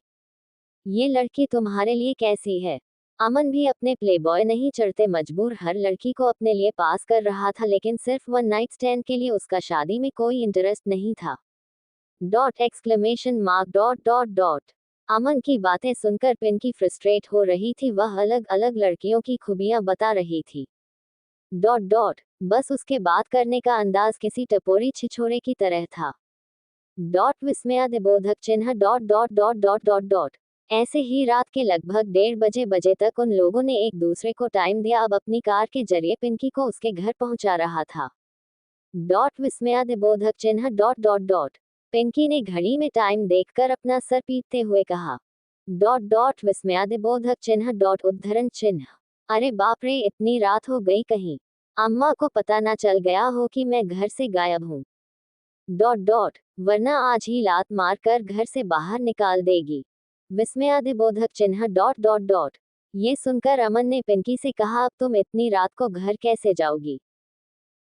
ये लड़की तुम्हारे लिए कैसी है। अमन भी अपने प्लेबॉय नहीं चढ़ते मजबूर हर लड़की को अपने लिए पास कर रहा था, लेकिन सिर्फ वन नाइट स्टैंड के लिए उसका शादी में कोई इंटरेस्ट नहीं था। Dot exclamation mark dot dot dot. Aman की बातें सुनकर पिंकी फ्रस्ट्रेट हो रही थी, वह अलग अलग लड़कियों की खूबियां बता रही थी। Dot dot. बस उसके बात करने का अंदाज किसी टपोरी छिछोरे की तरह था। डॉट विस्मयादिबोधक चिन्ह dot dot dot dot dot dot. ऐसे ही रात के लगभग 1:30 बजे तक उन लोगों ने एक दूसरे को टाइम दिया, अब अपनी कार के जरिए पिंकी को उसके घर पहुंचा रहा था। डॉट विस्मयादिबोधक चिन्ह डॉट डॉट डॉट। पिंकी ने घड़ी में टाइम देखकर अपना सर पीटते हुए कहा। डॉट डॉट विस्मयादिबोधक चिन्ह डॉट उद्धरण चिन्ह। अरे बाप रे, इतनी रात हो गई, कहीं अम्मा को पता ना चल गया हो कि मैं घर से गायब हूँ। Dot dot. वरना आज ही लात मार कर घर से बाहर निकाल देगी। विस्मयादिबोधक चिन्ह डॉट डॉट डॉट। ये सुनकर अमन ने पिंकी से कहा, अब तुम इतनी रात को घर कैसे जाओगी।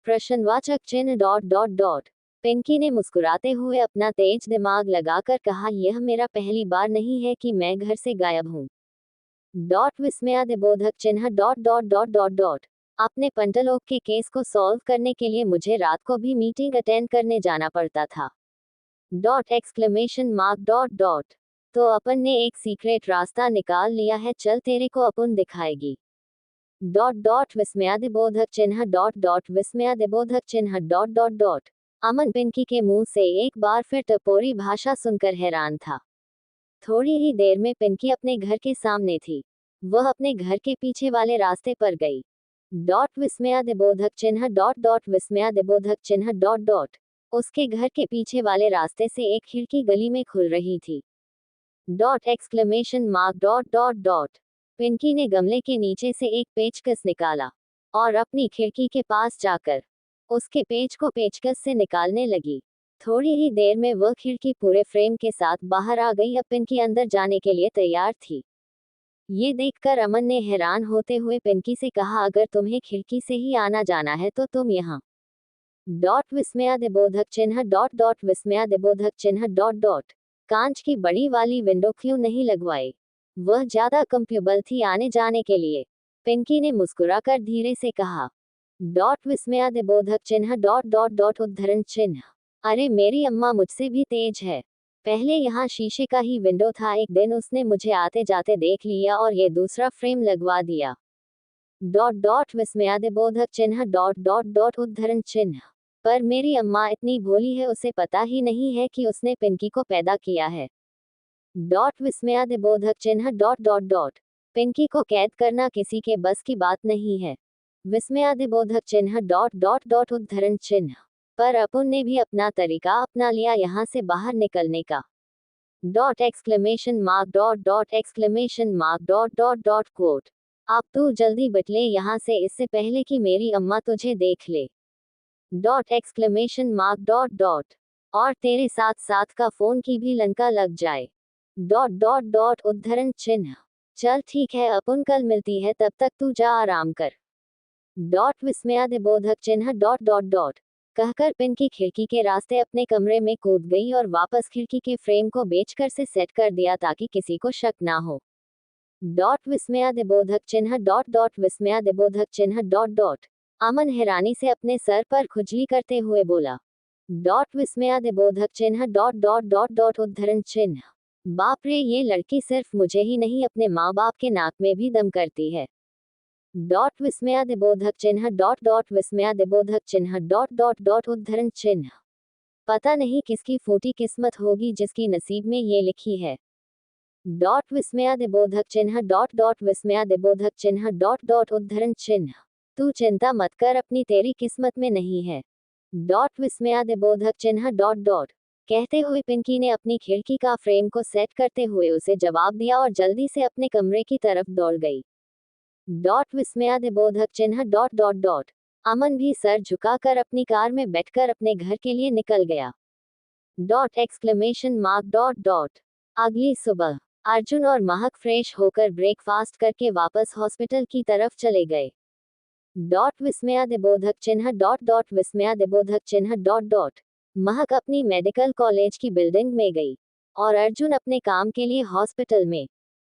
प्रश्नवाचक चिन्ह डॉट डॉट डॉट। पिंकी ने मुस्कुराते हुए अपना तेज दिमाग लगाकर कहा, यह मेरा पहली बार नहीं है कि मैं घर से गायब हूँ। डॉट विस्मयादिबोधक चिन्ह dot dot dot dot dot. अपने पंटलोक के केस को सॉल्व करने के लिए मुझे रात को भी मीटिंग अटेंड करने जाना पड़ता था। Dot exclamation mark dot dot. तो अपन ने एक सीक्रेट रास्ता निकाल लिया है, चल तेरे को अपन दिखाएगी। डॉट डॉट विस्मयादिबोधक चिन्ह डॉट डॉट विस्मयादिबोधक चिन्ह डॉट डॉट डॉट। अमन पिंकी के मुंह से एक बार फिर टपोरी भाषा सुनकर हैरान था। थोड़ी ही देर में पिंकी अपने घर के सामने थी। वह अपने घर के पीछे वाले रास्ते पर गई। डॉट विस्मयादिबोधक चिन्ह डॉट डॉट विस्मयादिबोधक चिन्ह डॉट डॉट। उसके घर के पीछे वाले रास्ते से एक खिड़की गली में खुल रही थी। Dot exclamation mark dot dot dot. Pinky ने गमले के नीचे से एक पेचकस निकाला और अपनी खिड़की के पास जाकर उसके पेच को पेचकस से निकालने लगी। थोड़ी ही देर में वह खिड़की पूरे फ्रेम के साथ बाहर आ गई। अब पिंकी अंदर जाने के लिए तैयार थी। ये देखकर अमन ने हैरान होते हुए पिंकी से कहा, अगर तुम्हें खिड़की से ही आना जाना है तो तुम यहाँ डॉट विस्मयादिबोधक चिन्ह डॉट डॉट विस्मयादिबोधक चिन्ह डॉट डॉट। कांच की बड़ी वाली विंडो क्यों नहीं लगवाई, वह ज्यादा कंफर्टेबल थी आने जाने के लिए। पिंकी ने मुस्कुराकर धीरे से कहा। डॉट विस्मयादिबोधक चिन्ह डॉट डॉट डॉट उद्धरण चिन्ह। अरे मेरी अम्मा मुझसे भी तेज है। पहले यहाँ शीशे का ही विंडो था, एक दिन उसने मुझे आते जाते देख लिया और ये दूसरा फ्रेम लगवा दिया। डॉट डॉट विस्मयादिबोधक चिन्ह डॉट डॉट डॉट उद्धरण चिन्ह। पर मेरी अम्मा इतनी भोली है, उसे पता ही नहीं है कि उसने पिंकी को पैदा किया है। डॉट विस्मयादिबोधक चिन्ह डॉट डॉट डॉट। पिंकी को कैद करना किसी के बस की बात नहीं है। विस्मयादिबोधक चिन्ह डॉट डॉट डॉट उद्धरण चिन्ह। पर अपुन ने भी अपना तरीका अपना लिया यहाँ से बाहर निकलने का। Dot exclamation mark dot dot exclamation mark dot dot dot quote. अब तू जल्दी बटले यहाँ से, इससे पहले कि मेरी अम्मा तुझे देख ले। Dot exclamation mark dot dot. और तेरे साथ साथ का फोन की भी लंका लग जाए। डॉट डॉट डॉट उद्धरण चिन्ह। चल ठीक है, अपन कल मिलती है, तब तक तू जा आराम कर। डॉट विस्मयादिबोधक चिन्ह डॉट डॉट डॉट। कहकर पिंकी खिड़की के रास्ते अपने कमरे में कूद गई और वापस खिड़की के फ्रेम को बेचकर से सेट कर दिया ताकि किसी को शक ना हो। डॉट विस्मयादिबोधक चिन्ह डॉट डॉट विस्मयादिबोधक चिन्ह डॉट डॉट। अमन हैरानी से अपने सर पर खुजली करते हुए बोला। डॉट विस्मयादिबोधक चिन्ह डॉट डॉट डॉट डॉट उद्धरण चिन्ह। बाप रे, ये लड़की सिर्फ मुझे ही नहीं अपने माँ बाप के नाक में भी दम करती है। डॉट विस्मयादिबोधक चिन्ह डॉट डॉट विस्मयादिबोधक चिन्ह डॉट डॉट डॉट उद्धरण चिन्ह। पता नहीं किसकी फूटी किस्मत होगी जिसकी नसीब में ये लिखी है। डॉट विस्मयादिबोधक चिन्ह डॉट डॉट विस्मयादिबोधक चिन्ह डॉट डॉट उद्धरण चिन्ह। तू चिंता मत कर, अपनी तेरी किस्मत में नहीं है। डॉट विस्मयादिबोधक चिन्ह डॉट डॉट। कहते हुए पिंकी ने अपनी खिड़की का फ्रेम को सेट करते हुए उसे जवाब दिया और जल्दी से अपने कमरे की तरफ दौड़ गई। डॉट विस्मयादिबोधक चिन्ह डॉट डॉट डॉट। अमन भी सर झुकाकर अपनी कार में बैठकर अपने घर के लिए निकल गया। Dot exclamation mark dot dot. अगली सुबह अर्जुन और महक फ्रेश होकर ब्रेकफास्ट करके वापस हॉस्पिटल की तरफ चले गए। डॉट विस्मयादिबोधक चिन्ह डॉट डॉट विस्मयादिबोधक चिन्ह डॉट डॉट। महक अपनी मेडिकल कॉलेज की बिल्डिंग में गई और अर्जुन अपने काम के लिए हॉस्पिटल में।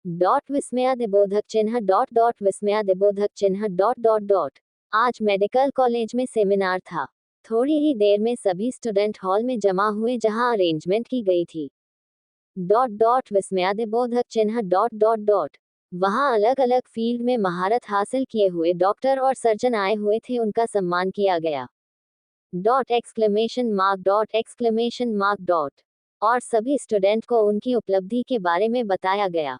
डॉट विस्मयादिबोधक चिन्ह डॉट डॉट विस्मयादिबोधक चिन्ह डॉट डॉट डॉट। आज मेडिकल कॉलेज में सेमिनार था। थोड़ी ही देर में सभी स्टूडेंट हॉल में जमा हुए जहां अरेंजमेंट की गई थी। डॉट डॉट विस्मयादिबोधक चिन्ह डॉट डॉट डॉट। वहां अलग अलग फील्ड में महारत हासिल किए हुए डॉक्टर और सर्जन आए हुए थे, उनका सम्मान किया गया। Dot exclamation mark dot exclamation mark dot. और सभी स्टूडेंट को उनकी उपलब्धि के बारे में बताया गया।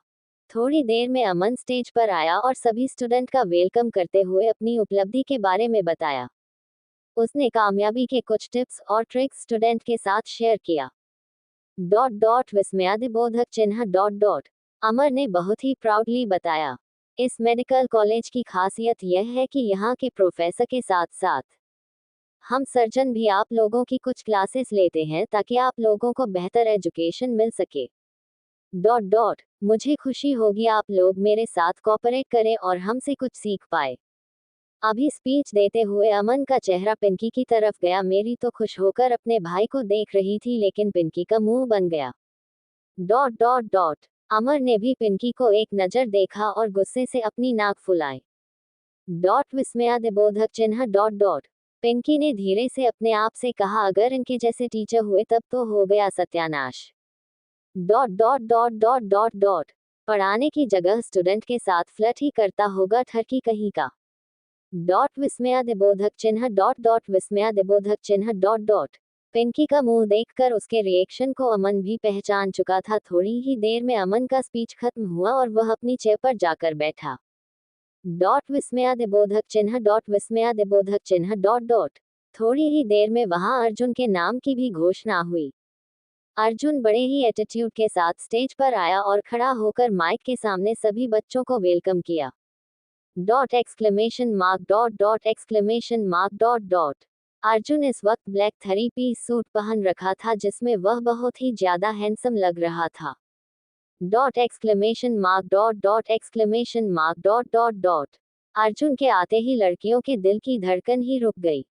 थोड़ी देर में अमन स्टेज पर आया और सभी स्टूडेंट का वेलकम करते हुए अपनी उपलब्धि के बारे में बताया। उसने कामयाबी के कुछ टिप्स और ट्रिक्स स्टूडेंट के साथ शेयर किया। डॉट डॉट विस्मयादिबोधक चिन्ह डॉट डॉट। अमर ने बहुत ही प्राउडली बताया। इस मेडिकल कॉलेज की खासियत यह है कि यहाँ के प्रोफेसर के साथ साथ हम सर्जन भी आप लोगों की कुछ क्लासेस लेते हैं ताकि आप लोगों को बेहतर एजुकेशन मिल सके। Dot dot. मुझे खुशी होगी आप लोग मेरे साथ कोऑपरेट करें और हमसे कुछ सीख पाए। अभी स्पीच देते हुए अमन का चेहरा पिंकी की तरफ गया। मेरी तो खुश होकर अपने भाई को देख रही थी लेकिन पिंकी का मुंह बन गया। Dot dot dot. अमर ने भी पिंकी को एक नजर देखा और गुस्से से अपनी नाक फुलाई। डॉट विस्मयादिबोधक चिन्ह डॉट डॉट। पिंकी ने धीरे से अपने आप से कहा, अगर इनके जैसे टीचर हुए तब तो हो गया सत्यानाश। Dot dot dot dot dot dot. पढ़ाने की जगह स्टूडेंट के साथ फ्लर्ट ही करता होगा ठरकी कहीं का। डॉट विस्मयादिबोधक चिन्ह डॉट डॉट विस्मयादिबोधक चिन्ह डॉट डॉट। पिंकी का मुंह देखकर उसके रिएक्शन को अमन भी पहचान चुका था। थोड़ी ही देर में अमन का स्पीच खत्म हुआ और वह अपनी चेयर पर जाकर बैठा। डॉट विस्मयादिबोधक चिन्ह डॉट विस्मयादिबोधक चिन्ह डॉट डॉट। थोड़ी ही देर में वहां अर्जुन के नाम की भी घोषणा हुई। अर्जुन बड़े ही एटीट्यूड के साथ स्टेज पर आया और खड़ा होकर माइक के सामने सभी बच्चों को वेलकम किया। Dot exclamation mark dot dot exclamation mark dot dot. Arjun इस वक्त ब्लैक 3-पीस सूट पहन रखा था जिसमें वह बहुत ही ज्यादा हैंडसम लग रहा था। Dot exclamation mark dot dot exclamation mark dot dot dot. Arjun के आते ही लड़कियों के दिल की धड़कन ही रुक गई।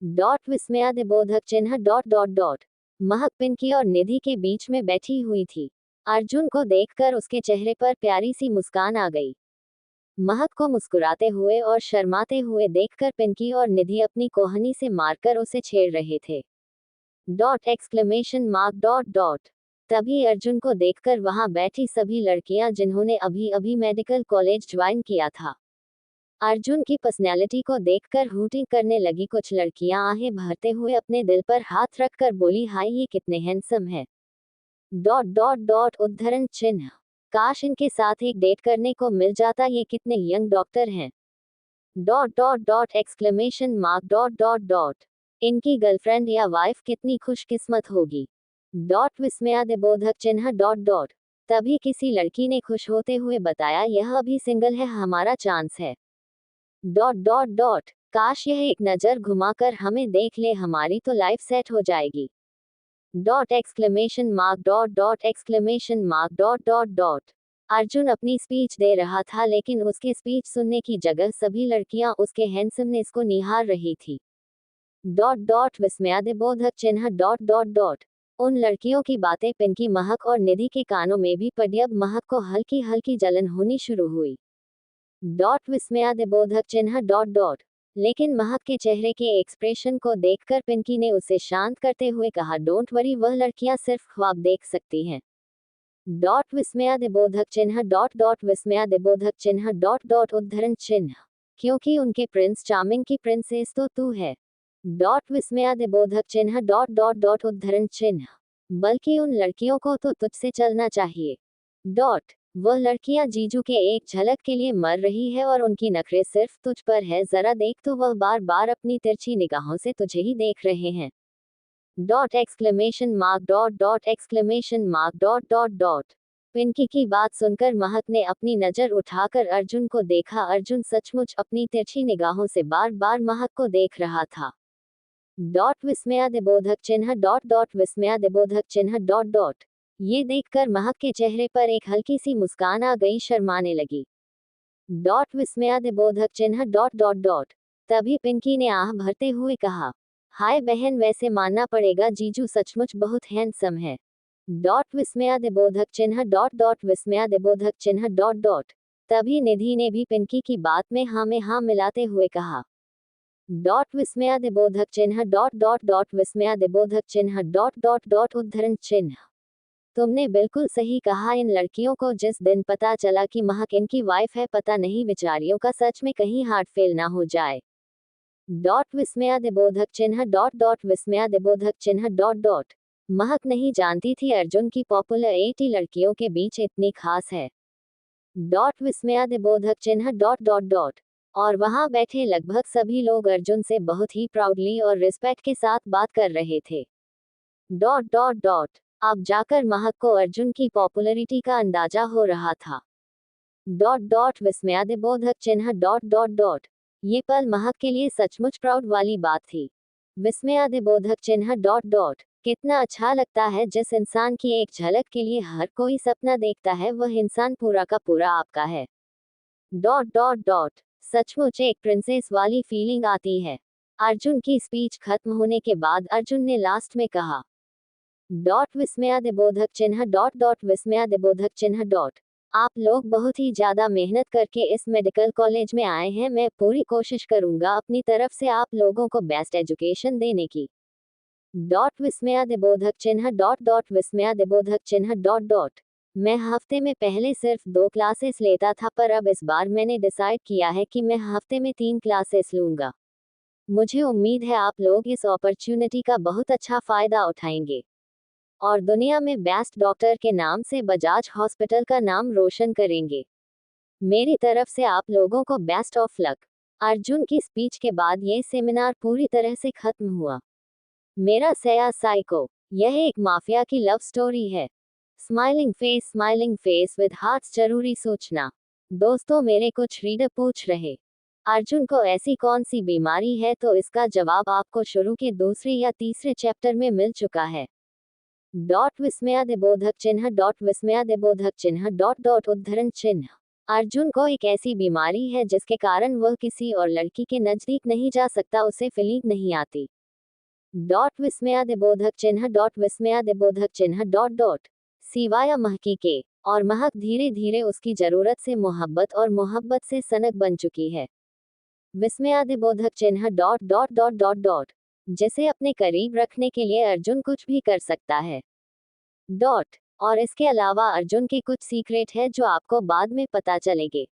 डॉट विस्मयादिबोधक चिन्ह डॉट डॉट डॉट। महक पिंकी और निधि के बीच में बैठी हुई थी। अर्जुन को देखकर उसके चेहरे पर प्यारी सी मुस्कान आ गई। महक को मुस्कुराते हुए और शर्माते हुए देखकर पिंकी और निधि अपनी कोहनी से मारकर उसे छेड़ रहे थे। Dot exclamation mark dot dot. तभी अर्जुन को देखकर वहां बैठी सभी लड़कियां जिन्होंने अभी अभी मेडिकल कॉलेज ज्वाइन किया था, अर्जुन की पर्सनैलिटी को देखकर हूटिंग करने लगी। कुछ लड़कियां आहें भरते हुए अपने दिल पर हाथ रखकर बोली, हाय ये कितने हैंडसम है। डॉट डॉट डॉट उद्धरण चिन्ह। काश इनके साथ एक डेट करने को मिल जाता, ये कितने यंग डॉक्टर हैं। Dot dot dot exclamation mark dot dot dot. इनकी गर्लफ्रेंड या वाइफ कितनी खुशकिस्मत होगी। डॉट विस्मयादिबोधक चिन्ह डॉट डॉट। तभी किसी लड़की ने खुश होते हुए बताया, यह अभी सिंगल है, हमारा चांस है। Dot dot dot. काश यह एक नजर घुमाकर हमें देख ले, हमारी तो लाइफ सेट हो जाएगी। Dot exclamation mark dot dot exclamation mark dot dot dot. Arjun अपनी स्पीच दे रहा था लेकिन उसके स्पीच सुनने की जगह सभी लड़कियां उसके हैंडसमनेस को निहार रही थी। डॉट डॉट विस्मयादिबोधक चिन्ह डॉट डॉट डॉट। उन लड़कियों की बातें पिंकी, महक और निधि के कानों में भी पड़ी। अब महक को हल्की हल्की जलन होनी शुरू हुई। विस्मयादिबोधक चिन्ह डॉट डॉट। लेकिन महक के चेहरे के एक्सप्रेशन को देखकर पिंकी ने उसे शांत करते हुए कहा, डोंट वरी, वह लड़कियां सिर्फ ख्वाब देख सकती हैं। विस्मयादिबोधक चिन्ह डॉट डॉट। विस्मयादिबोधक चिन्ह डॉट डॉट उद्धरण चिन्ह। क्योंकि उनके प्रिंस चार्मिंग की प्रिंसेस तो तू है। विस्मयादिबोधक चिन्ह डॉट डॉट डॉट उद्धरण चिन्ह। बल्कि उन लड़कियों को तो तुझसे चलना चाहिए। वह लड़कियां जीजू के एक झलक के लिए मर रही है और उनकी नखरे सिर्फ तुझ पर है। जरा देख तो, वह बार बार अपनी तिरछी निगाहों से तुझे ही देख रहे हैं। पिंकी की बात सुनकर महक ने अपनी नजर उठाकर अर्जुन को देखा। अर्जुन सचमुच अपनी तिरछी निगाहों से बार बार महक को देख रहा था। विस्मयादिबोधक चिन्ह डॉट डॉट। विस्मयादिबोधक चिन्ह डॉट डॉट। ये देखकर महक के चेहरे पर एक हल्की सी मुस्कान आ गई, शर्माने लगी। विस्मयादिबोधक चिन्ह डॉट डॉट डॉट। तभी पिंकी ने आह भरते हुए कहा, हाय बहन, वैसे मानना पड़ेगा जीजू सचमुच बहुत हैंडसम है। विस्मयादिबोधक चिन्ह डॉट डॉट। विस्मयादिबोधक चिन्ह डॉट डॉट। तभी निधि ने भी पिंकी की बात में हाँ मिलाते हुए कहा, विस्मयादिबोधक चिन्ह डॉट डॉट डॉट। विस्मयादिबोधक चिन्ह डॉट डॉट डॉट उद्धरण चिन्ह। तुमने बिल्कुल सही कहा। इन लड़कियों को जिस दिन पता चला कि महक इनकी वाइफ है, पता नहीं बेचारियों का सच में कहीं हार्ट फेल ना हो जाए। विस्मयादिबोधक चिन्ह डॉट डॉट। विस्मयादिबोधक चिन्ह डॉट डॉट। महक नहीं जानती थी अर्जुन की पॉपुलैरिटी लड़कियों के बीच इतनी खास है। विस्मयादिबोधक चिन्ह डॉट डॉट डॉट। और वहां बैठे लगभग सभी लोग अर्जुन से बहुत ही प्राउडली और रिस्पेक्ट के साथ बात कर रहे थे। अब जाकर महक को अर्जुन की पॉपुलैरिटी का अंदाजा हो रहा था। विस्मयादिबोधक चिन्ह डॉट डॉट डॉट। ये पल महक के लिए सचमुच प्राउड वाली बात थी। विस्मयादिबोधक चिन्ह डॉट डॉट। कितना अच्छा लगता है जिस इंसान की एक झलक के लिए हर कोई सपना देखता है, वह इंसान पूरा का पूरा आपका है। सचमुच एक प्रिंसेस वाली फीलिंग आती है। अर्जुन की स्पीच खत्म होने के बाद अर्जुन ने लास्ट में कहा, विस्मयादिबोधक चिन्ह डॉट डॉट। विस्मयादिबोधक चिन्ह डॉट। आप लोग बहुत ही ज्यादा मेहनत करके इस मेडिकल कॉलेज में आए हैं। मैं पूरी कोशिश करूंगा अपनी तरफ से आप लोगों को बेस्ट एजुकेशन देने की। विस्मयादिबोधक चिन्ह डॉट डॉट। विस्मयादिबोधक चिन्ह डॉट डॉट। मैं हफ्ते में पहले सिर्फ 2 क्लासेस लेता था, पर अब इस बार मैंने डिसाइड किया है कि मैं हफ्ते में 3 क्लासेस लूंगा। मुझे उम्मीद है आप लोग इस अपॉर्चुनिटी का बहुत अच्छा फायदा उठाएंगे और दुनिया में बेस्ट डॉक्टर के नाम से बजाज हॉस्पिटल का नाम रोशन करेंगे। मेरी तरफ से आप लोगों को बेस्ट ऑफ लक। अर्जुन की स्पीच के बाद ये सेमिनार पूरी तरह से खत्म हुआ। मेरा सया साइको। यह एक माफिया की लव स्टोरी है। Smiling face with hearts. जरूरी सूचना। दोस्तों, मेरे कुछ रीडर पूछ रहे, अर्जुन को ऐसी कौन सी बीमारी है, तो इसका जवाब आपको शुरू के दूसरे या तीसरे चैप्टर में मिल चुका है। विस्मयादिबोधक चिन्ह डॉट। विस्मयादिबोधक चिन्ह डॉट डॉट उद्धरण चिन्ह। अर्जुन को एक ऐसी बीमारी है जिसके कारण वह किसी और लड़की के नजदीक नहीं जा सकता, उसे फीलिंग नहीं आती। विस्मयादिबोधक चिन्ह डॉट। विस्मयादिबोधक चिन्ह डॉट डॉट। सिवाय महकी के, और महक धीरे धीरे उसकी जरूरत से मोहब्बत और मोहब्बत से सनक बन चुकी है। विस्मयादिबोधक चिन्ह dot dot dot dot dot. जिसे अपने करीब रखने के लिए अर्जुन कुछ भी कर सकता है। और इसके अलावा अर्जुन के कुछ सीक्रेट है जो आपको बाद में पता चलेंगे।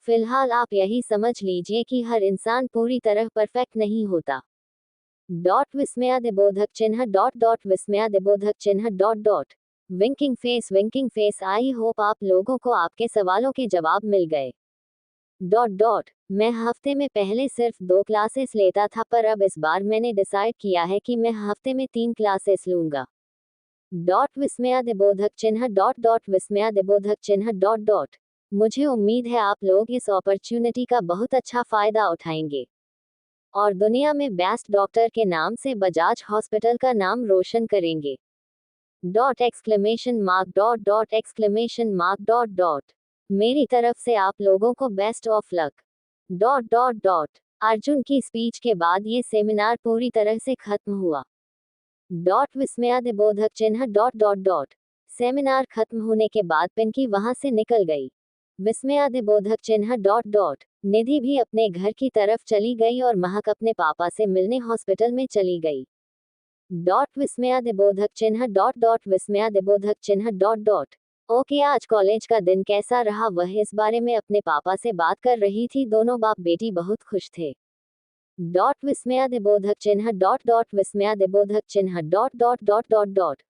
फिलहाल आप यही समझ लीजिए कि हर इंसान पूरी तरह परफेक्ट नहीं होता। विस्मयादिबोधक चिन्ह डॉट डॉट। विस्मयादिबोधक चिन्ह dot dot. Winking face. I hope आप लोगों को आपके सवालों के जवाब मिल गए। मैं हफ्ते में पहले सिर्फ 2 क्लासेस लेता था, पर अब इस बार मैंने डिसाइड किया है कि मैं हफ्ते में 3 क्लासेस लूंगा। विस्मयादिबोधक चिन्ह डॉट डॉट। विस्मयादिबोधक चिन्ह डॉट डॉट। मुझे उम्मीद है आप लोग इस अपॉर्चुनिटी का बहुत अच्छा फायदा उठाएंगे और दुनिया में बेस्ट डॉक्टर के नाम से बजाज हॉस्पिटल का नाम रोशन करेंगे। मेरी तरफ से आप लोगों को बेस्ट ऑफ लक। अर्जुन की स्पीच के बाद ये सेमिनार पूरी तरह से खत्म हुआ। विस्मयादिबोधक चिन्ह डॉट डॉट डॉट। सेमिनार खत्म होने के बाद पिंकी वहां से निकल गई। विस्मयादिबोधक चिन्ह डॉट डॉट। निधि भी अपने घर की तरफ चली गई और महक अपने पापा से मिलने हॉस्पिटल में चली गई। विस्मयादिबोधक चिन्ह डॉट डॉट। विस्मयादिबोधक चिन्ह डॉट डॉट। ओके, आज कॉलेज का दिन कैसा रहा? वह इस बारे में अपने पापा से बात कर रही थी। दोनों बाप बेटी बहुत खुश थे। विस्मयादिबोधक चिन्ह डॉट डॉट। विस्मयादिबोधक चिन्ह dot dot dot dot dot.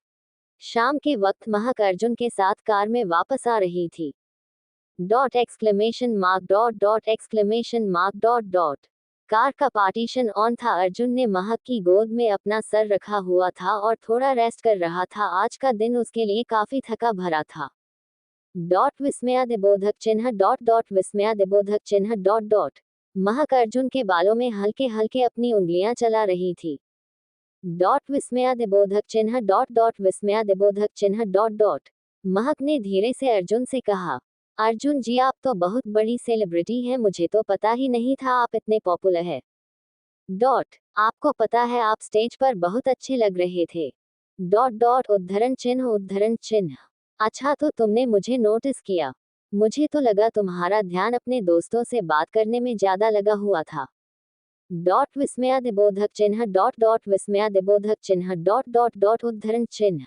शाम के वक्त महक अर्जुन के साथ कार में वापस आ रही थी। डॉट। कार का पार्टीशन ऑन था। अर्जुन ने महक की गोद में अपना सर रखा हुआ था और थोड़ा रेस्ट कर रहा था। आज का दिन उसके लिए काफी थका भरा था। विस्मयादिबोधक चिन्ह डॉट डॉट। विस्मयादिबोधक चिन्ह डॉट डॉट। महक अर्जुन के बालों में हल्के हल्के अपनी उंगलियां चला रही थी। विस्मयादिबोधक चिन्ह डॉट डॉट। विस्मयादिबोधक चिन्ह डॉट डॉट। महक ने धीरे से अर्जुन से कहा, अर्जुन जी, आप तो बहुत बड़ी सेलिब्रिटी हैं, मुझे तो पता ही नहीं था आप इतने पॉपुलर हैं। आपको पता है आप स्टेज पर बहुत अच्छे लग रहे थे। उद्धरण चिन्ह। अच्छा, तो तुमने मुझे नोटिस किया? मुझे तो लगा तुम्हारा ध्यान अपने दोस्तों से बात करने में ज्यादा लगा हुआ था। विस्मयादिबोधक चिन्ह डॉट डॉट। विस्मयादिबोधक चिन्ह डॉट डॉट डॉट। उद्धरण चिन्ह।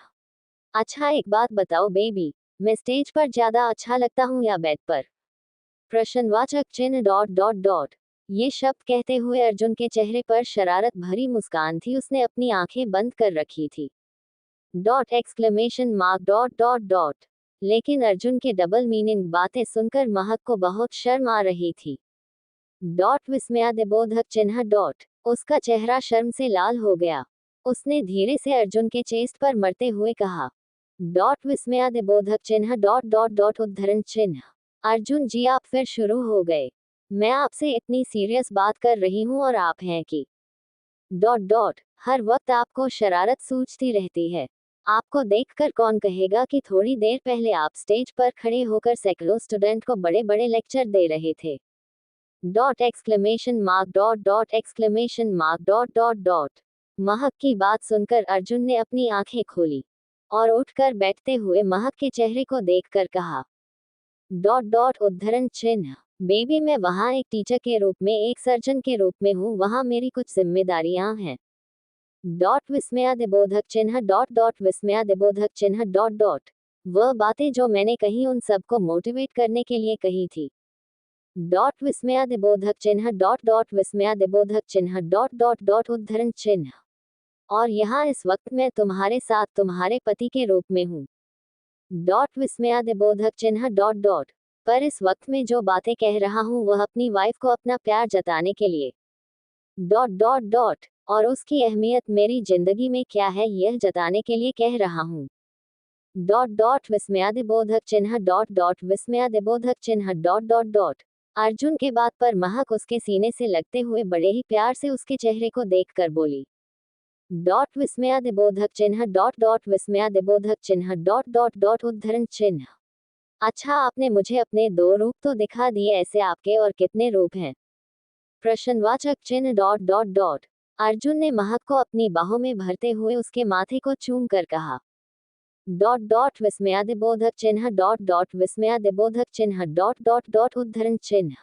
अच्छा, एक बात बताओ बेबी, मैं स्टेज पर ज्यादा अच्छा लगता हूँ या बेड पर? प्रश्नवाचक चिन्ह डॉट डॉट डॉट। ये शब्द कहते हुए अर्जुन के चेहरे पर शरारत भरी मुस्कान थी। उसने अपनी आंखें बंद कर रखी थी। Dot dot dot. लेकिन अर्जुन के डबल मीनिंग बातें सुनकर महक को बहुत शर्म आ रही थी। विस्मयादिबोधक चिन्ह डॉट। उसका चेहरा शर्म से लाल हो गया। उसने धीरे से अर्जुन के चेस्ट पर मरते हुए कहा, विस्मयादिबोधक चिन्ह डॉट डॉट डॉट। उद्धरण चिन्ह। अर्जुन जी, आप फिर शुरू हो गए। मैं आपसे इतनी सीरियस बात कर रही हूँ और आप हैं कि हर वक्त आपको शरारत सूझती रहती है। आपको देखकर कौन कहेगा कि थोड़ी देर पहले आप स्टेज पर खड़े होकर सैकड़ों स्टूडेंट को बड़े बड़े लेक्चर दे रहे थे। महक की बात सुनकर अर्जुन ने अपनी आंखें खोली और उठकर बैठते हुए महक के चेहरे को देखकर कहा, उद्धरण चिन्ह। बेबी, मैं वहाँ एक टीचर के रूप में, एक सर्जन के रूप में हूँ, वहाँ मेरी कुछ जिम्मेदारियां हैं। विस्मयादिबोधक चिन्ह डॉट डॉट। विस्मयादिबोधक चिन्ह डॉट डॉट। वह बातें जो मैंने कही उन सबको मोटिवेट करने के लिए कही थी। विस्मयादिबोधक चिन्ह डॉट डॉट। विस्मयादिबोधक चिन्ह डॉट डॉट डॉट। उद्धरण चिन्ह। और यहाँ इस वक्त मैं तुम्हारे साथ तुम्हारे पति के रूप में हूँ। विस्मयादिबोधक चिन्ह डॉट डॉट। पर इस वक्त में जो बातें कह रहा हूँ वह अपनी वाइफ को अपना प्यार जताने के लिए और उसकी अहमियत मेरी जिंदगी में क्या है यह जताने के लिए कह रहा हूँ। विस्मयादिबोधक चिन्ह डॉट डॉट। विस्मयादिबोधक चिन्ह डॉट डॉट डॉट। अर्जुन के बात पर महक उसके सीने से लगते हुए बड़े ही प्यार से उसके चेहरे को देखकर बोली। विस्मयादिबोधक चिन्ह डॉट डॉट। विस्मयादिबोधक चिन्ह डॉट डॉट डॉट। उद्धरण चिन्ह। अच्छा, आपने मुझे अपने 2 रूप तो दिखा दिए, ऐसे आपके और कितने रूप हैं? प्रश्नवाचक चिन्ह डॉट डॉट डॉट। अर्जुन ने महक को अपनी बाहों में भरते हुए उसके माथे को चूम कर कहा, विस्मयादिबोधक चिन्ह डॉट डॉट। विस्मयादिबोधक चिन्ह डॉट डॉट डॉट। उद्धरण चिन्ह।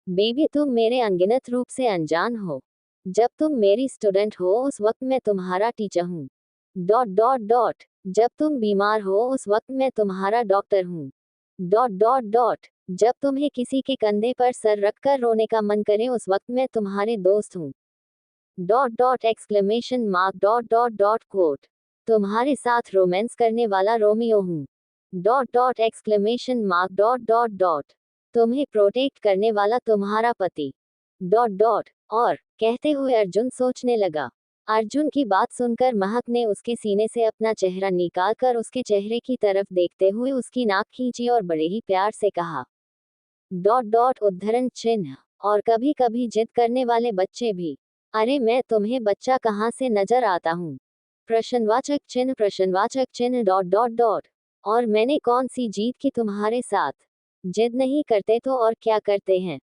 बेबी, तुम मेरे अनगिनत रूप से अनजान हो। जब तुम मेरी स्टूडेंट हो उस वक्त मैं तुम्हारा टीचर हूँ। जब तुम बीमार हो उस वक्त मैं तुम्हारा डॉक्टर हूँ। जब तुम्हें किसी के कंधे पर सर रखकर रोने का मन करे उस वक्त मैं तुम्हारे दोस्त हूँ। कोट। तुम्हारे साथ रोमांस करने वाला रोमियो हूँ। तुम्हें प्रोटेक्ट करने वाला तुम्हारा पति। और कहते हुए अर्जुन सोचने लगा। अर्जुन की बात सुनकर महक ने उसके सीने से अपना चेहरा निकालकर उसके चेहरे की तरफ देखते हुए उसकी नाक खींची और बड़े ही प्यार से कहा, उद्धरण चिन्ह। और कभी कभी जिद करने वाले बच्चे भी। अरे, मैं तुम्हें बच्चा कहाँ से नजर आता हूँ? प्रश्नवाचक चिन्ह डॉट डॉट डॉट। और मैंने कौन सी जीत की तुम्हारे साथ? जिद नहीं करते तो और क्या करते हैं?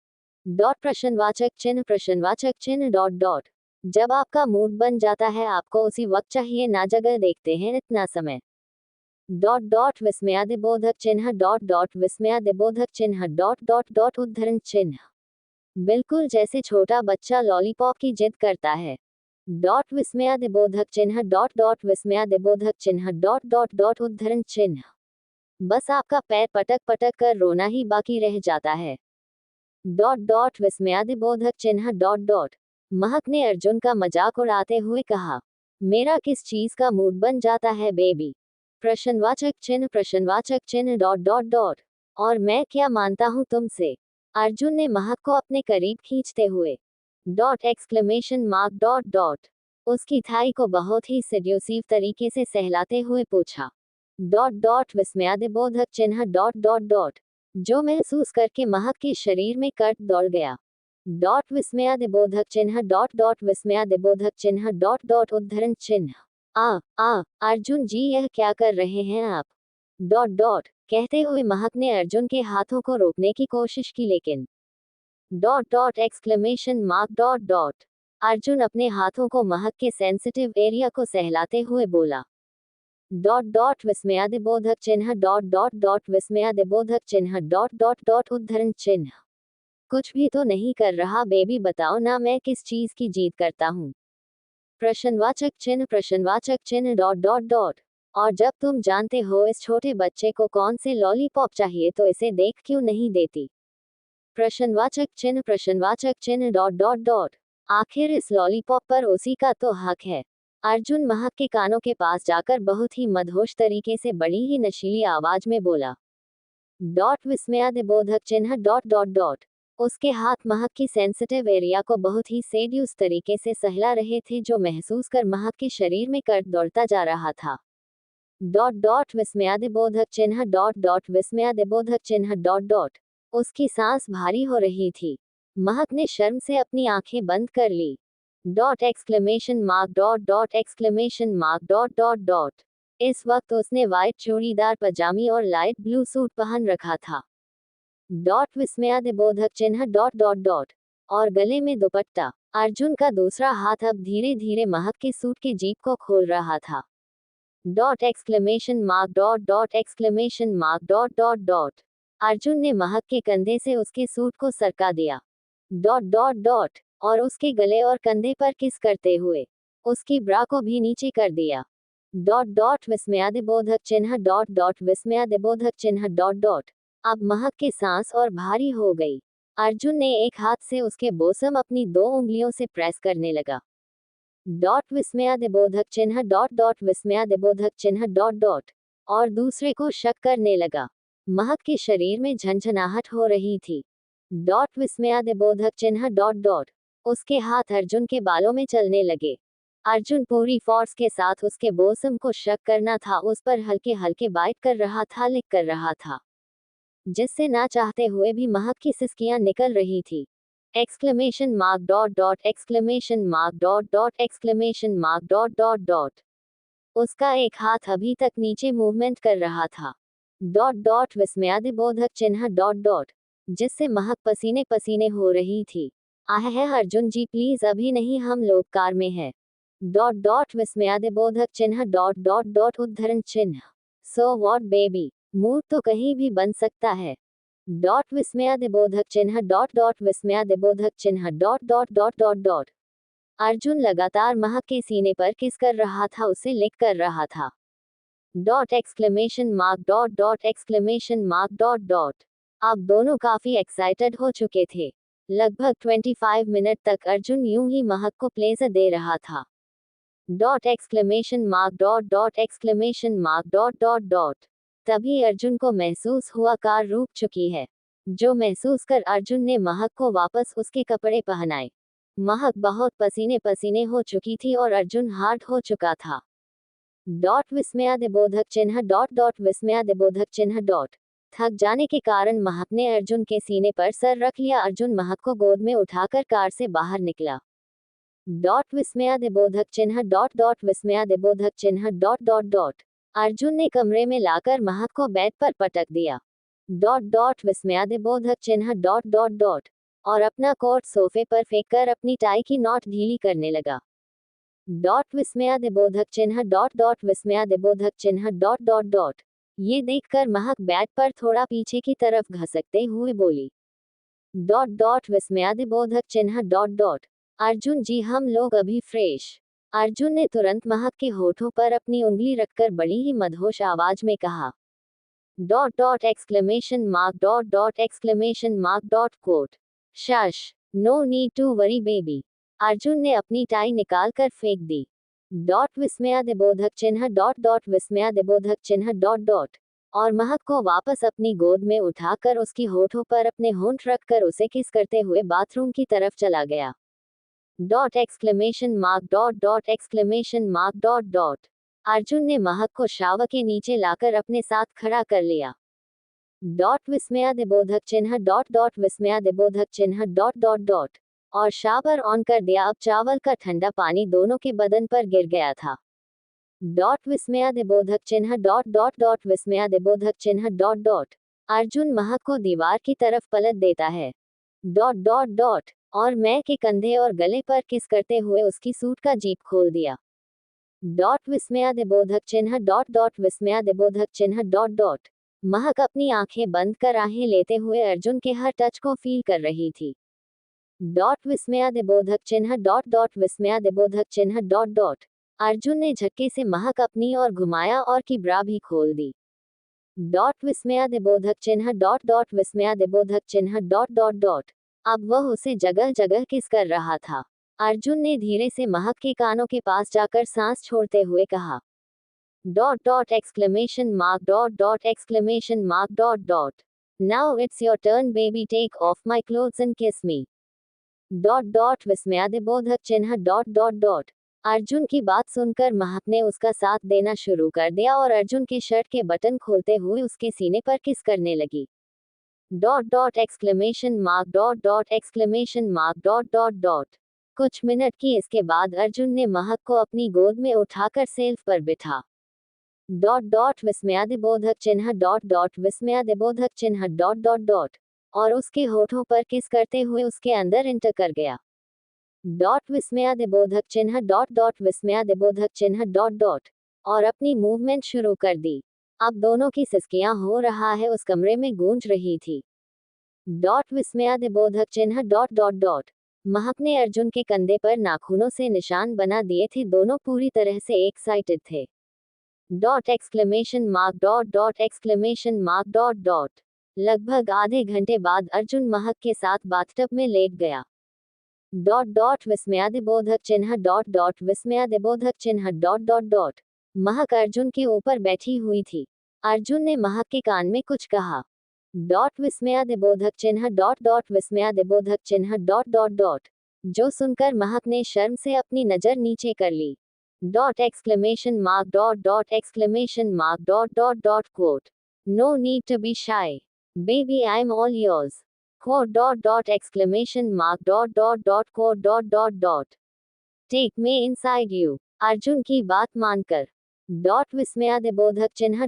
डॉट प्रश्नवाचक चिन्ह डॉट डॉट। जब आपका मूड बन जाता है आपको उसी वक्त चाहिए ना जगह देखते हैं इतना समय। डॉट डॉट विस्मयादिबोधक चिन्ह डॉट डॉट विस्मयादिबोधक चिन्ह डॉट डॉट डॉट उद्धरण चिन्ह। बिल्कुल जैसे छोटा बच्चा लॉलीपॉप की जिद करता है। डॉट विस्मयादिबोधक चिन्ह डॉट डॉट विस्मयादिबोधक चिन्ह डॉट डॉट डॉट उद्धरण चिन्ह। बस आपका पैर पटक पटक कर रोना ही बाकी रह जाता है। डॉट डॉट विस्मयादिबोधक चिन्ह डॉट डॉट। महक ने अर्जुन का मजाक उड़ाते हुए कहा, मेरा किस चीज का मूड बन जाता है बेबी। प्रश्नवाचक चिन्ह डॉट डॉट डॉट। और मैं क्या मानता हूँ तुमसे। अर्जुन ने महक को अपने करीब खींचते हुए dot exclamation mark dot dot उसकी थाई को बहुत ही सेड्यूसिव तरीके से सहलाते हुए पूछा। डॉट डॉट विस्मयादिबोधक चिन्ह डॉट डॉट डॉट। जो महसूस करके महक के शरीर में कट दौड़ गया। डॉट विस्मयादिबोधक चिन्ह डॉट डॉट विस्मयादिबोधक चिन्ह डॉट डॉट उद्धरण चिन्ह। अर्जुन जी यह क्या कर रहे हैं आप। डॉट डॉट कहते हुए महक ने अर्जुन के हाथों को रोकने की कोशिश की लेकिन dot dot exclamation mark dot dot. Arjun अपने हाथों को महक के सेंसिटिव एरिया को सहलाते हुए बोला। डॉट डॉट विस्मयादिबोधक चिन्ह डॉट डॉट डॉट विस्मयादिबोधक चिन्ह डॉट डॉट डॉट उद्धरण चिन्ह। कुछ भी तो नहीं कर रहा बेबी बताओ ना मैं किस चीज की जीत करता हूँ। प्रश्नवाचक चिन्ह डॉट डॉट डॉट। और जब तुम जानते हो इस छोटे बच्चे को कौन से लॉलीपॉप चाहिए तो इसे देख क्यों नहीं देती। प्रश्नवाचक चिन्ह डॉट डॉट डॉट। आखिर इस लॉलीपॉप पर उसी का तो हक है। अर्जुन महक के कानों के पास जाकर बहुत ही मदहोश तरीके से बड़ी ही नशीली आवाज में बोला। डॉट विस्मयादिबोधक चिन्ह डॉट डॉट डॉट। उसके हाथ महक की सेंसिटिव एरिया को बहुत ही सेड्यूस तरीके से सहला रहे थे जो महसूस कर महक के शरीर में कट दौड़ता जा रहा था। डॉट डॉट विस्मयादिबोधक चिन्ह डॉट डॉट विस्मयादिबोधक चिन्ह डॉट डॉट। उसकी सांस भारी हो रही थी। महक ने शर्म से अपनी आंखें बंद कर ली। Dot exclamation mark dot dot exclamation mark dot dot dot. इस वक्त उसने वाइट चूड़ीदार पजामी और लाइट ब्लू सूट पहन रखा था। डॉट विस्मयादिबोधक चिन्ह डॉट डॉट डॉट। और गले में दुपट्टा। अर्जुन का दूसरा हाथ अब धीरे धीरे महक के सूट के जीप को खोल रहा था। Dot exclamation mark dot dot exclamation mark dot dot dot. Arjun ने महक के कंधे से उसके सूट को सरका दिया। Dot dot dot. और उसके गले और कंधे पर किस करते हुए उसकी ब्रा को भी नीचे कर दिया। डॉट डॉट विस्मयादिबोधक चिन्ह डॉट डॉट विस्मयादिबोधक चिन्ह डॉट डॉट। अब महक की सांस और भारी हो गई। अर्जुन ने एक हाथ से उसके बोसम अपनी 2 उंगलियों से प्रेस करने लगा। डॉट विस्मयादिबोधक चिन्ह डॉट डॉट विस्मयादिबोधक चिन्ह डॉट डॉट। और दूसरे को शक करने लगा। महक के शरीर में झंझनाहट हो रही थी। डॉट विस्मयादिबोधक चिन्ह डॉट डॉट। उसके हाथ अर्जुन के बालों में चलने लगे। अर्जुन पूरी फोर्स के साथ उसके बोसम को शक करना था उस पर हल्के हल्के बाइट कर रहा था लिक कर रहा था जिससे ना चाहते हुए भी महक की सिसकियां निकल रही थी। Exclamation mark dot dot exclamation mark dot dot exclamation mark dot dot dot. उसका एक हाथ अभी तक नीचे मूवमेंट कर रहा था। डॉट डॉट विस्मयादिबोधक चिन्ह डॉट डॉट। जिससे महक पसीने पसीने हो रही थी। आह है अर्जुन जी प्लीज अभी नहीं हम लोग कार में हैं। डॉट डॉट विस्मयादिबोधक चिन्ह डॉट डॉट डॉट उद्धरण चिन्ह। So what baby. मूड तो कहीं भी बन सकता है। डॉट विस्मयादिबोधक चिन्ह डॉट डॉट विस्मयादिबोधक चिन्ह dot dot dot dot dot. Arjun लगातार महक के सीने पर किस कर रहा था उसे लिक कर रहा था। Dot exclamation mark dot dot exclamation mark dot dot. अब दोनों काफी एक्साइटेड हो चुके थे। लगभग 25 मिनट तक अर्जुन यूं ही महक को प्लेजर दे रहा था। Dot exclamation mark dot dot exclamation mark dot dot dot. तभी अर्जुन को महसूस हुआ कार रुक चुकी है। जो महसूस कर अर्जुन ने महक को वापस उसके कपड़े पहनाए। महक बहुत पसीने पसीने हो चुकी थी और अर्जुन हार्ड हो चुका था। डॉट विस्मयादिबोधक चिन्ह डॉट डॉट विस्मयादिबोधक चिन्ह डॉट। थक जाने के कारण महक ने अर्जुन के सीने पर सर रख लिया। अर्जुन महक को गोद में उठाकर कार से बाहर निकला। डॉट विस्मयादिबोधक चिन्ह डॉट डॉट विस्मयादिबोधक चिन्ह डॉट डॉट डॉट। अर्जुन ने कमरे में लाकर महक को बेड पर पटक दिया। डॉट डॉट विस्मयादिबोधक चिन्ह डॉट डॉट डॉट। और अपना कोट सोफे पर फेंककर अपनी टाई की नॉट ढीली करने लगा। विस्मयादिबोधक चिन्ह विस्मयादिबोधक चिन्ह। ये देखकर महक बेड पर थोड़ा पीछे की तरफ घसकते हुए बोली। विस्मयादिबोधक चिन्ह। अर्जुन जी, हम लोग अभी फ्रेश। अर्जुन ने तुरंत महक के होठों पर अपनी उंगली रखकर बड़ी ही मदहोश आवाज में कहा। Quote shh, no need to worry baby. Arjun ने अपनी टाई निकाल कर फेंक दी। विस्मयादिबोधक चिन्ह। विस्मयादिबोधक चिन्ह। और महक को वापस अपनी गोद में उठाकर उसकी होठों पर अपने होंठ रखकर उसे किस करते हुए बाथरूम की तरफ चला गया। अर्जुन ने महक को शावर के नीचे लाकर अपने साथ खड़ा कर लिया। विस्मयादिबोधक चिन्ह। विस्मयादिबोधक चिन्ह। और शावर ऑन कर दिया। अब चावल का ठंडा पानी दोनों के बदन पर गिर गया था। विस्मयादिबोधक चिन्ह। विस्मयादिबोधक चिन्ह। अर्जुन महक को दीवार की तरफ पलट देता है। और मैं के कंधे और गले पर किस करते हुए उसकी सूट का जीप खोल दिया। विस्मयादिबोधक चिन्ह। विस्मयादिबोधक चिन्ह। महक अपनी आंखें बंद कर आहें लेते हुए अर्जुन के हर टच को फील कर रही थी। विस्मयादिबोधक चिन्ह। विस्मयादिबोधक चिन्ह। अर्जुन ने झटके से महक अपनी और घुमाया और की ब्रा भी खोल दी। विस्मयादिबोधक चिन्ह। विस्मयादिबोधक चिन्ह। अब वह उसे जगह जगह किस कर रहा था। अर्जुन ने धीरे से महक के कानों के पास जाकर सांस छोड़ते हुए कहा। Now it's your turn baby, take off my clothes and kiss me. विस्मयादिबोधक चिन्ह। अर्जुन की बात सुनकर महक ने उसका साथ देना शुरू कर दिया और अर्जुन के शर्ट के बटन खोलते हुए उसके सीने पर किस करने लगी। कुछ मिनट की इसके बाद अर्जुन ने महक को अपनी गोद में उठाकर सेल्फ पर बिठा। विस्मयादिबोधक चिन्ह। विस्मयादिबोधक चिन्ह। और उसके होठों पर किस करते हुए उसके अंदर इंटर कर गया। विस्मयादिबोधक चिन्ह। विस्मयादिबोधक चिन्ह। और अपनी मूवमेंट शुरू कर दी। अब दोनों की सिसकियां हो रहा है उस कमरे में गूंज रही थी। विस्मयादिबोधक चिन्ह। महक ने अर्जुन के कंधे पर नाखूनों से निशान बना दिए थे। दोनों पूरी तरह से एक्साइटेड थे। लगभग आधे घंटे बाद अर्जुन महक के साथ बाथटब में लेट गया। विस्मयादिबोधक चिन्ह। विस्मयादिबोधक चिन्ह। महक अर्जुन के ऊपर बैठी हुई थी। अर्जुन ने महक के कान में कुछ कहा। विस्मयादिबोधक चिन्ह। विस्मयादिबोधक चिन्ह। जो सुनकर महक ने शर्म से अपनी नजर नीचे कर ली। Quote no need to be shy baby, I am all yours. Take me inside you. Arjun की बात मानकर विस्मयादिबोधक चिन्ह।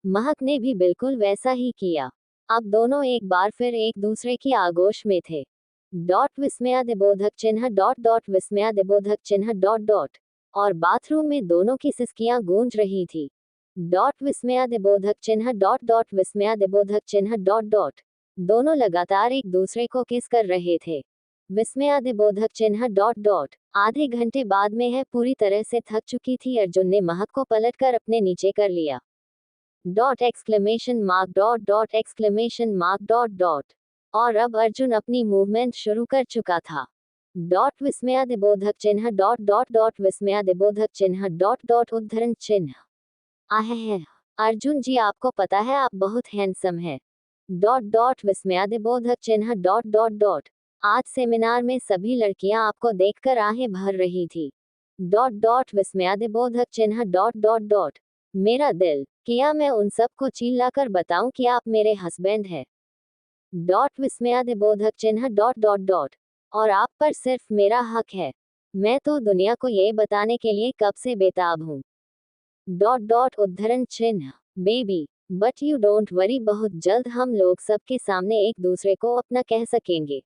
महक ने भी बिल्कुल वैसा ही किया। अब दोनों एक बार फिर एक दूसरे की आगोश में थे। विस्मयादिबोधक चिन्ह। विस्मयादिबोधक चिन्ह। और बाथरूम में दोनों की सिसकियां गूंज रही थी। विस्मयादिबोधक चिन्ह। विस्मयादिबोधक चिन्ह। दोनों लगातार एक दूसरे को किस कर रहे थे। विस्मयादिबोधक चिन्ह। आधे घंटे बाद में है पूरी तरह से थक चुकी थी। अर्जुन ने महक को पलटकर अपने नीचे कर लिया। और अब अर्जुन अपनी मूवमेंट शुरू कर चुका था। विस्मयादिबोधक चिन्ह। विस्मयादिबोधक चिन्ह। उद्धरण चिन्ह। आहे, अर्जुन जी, आपको पता है आप बहुत हैंडसम है। विस्मयादिबोधक चिन्ह। आज सेमिनार में सभी लड़कियां आपको देखकर आहें भर रही थी। विस्मयादिबोधक चिन्ह। मेरा दिल किया मैं उन सब को चिल्लाकर बताऊं कि आप मेरे हस्बैंड हैं। विस्मयादिबोधक चिन्ह। और आप पर सिर्फ मेरा हक है। मैं तो दुनिया को ये बताने के लिए कब से बेताब हूँ। उद्धरण चिन्ह। Baby, but you don't worry, बहुत जल्द हम लोग सबके सामने एक दूसरे को अपना कह सकेंगे।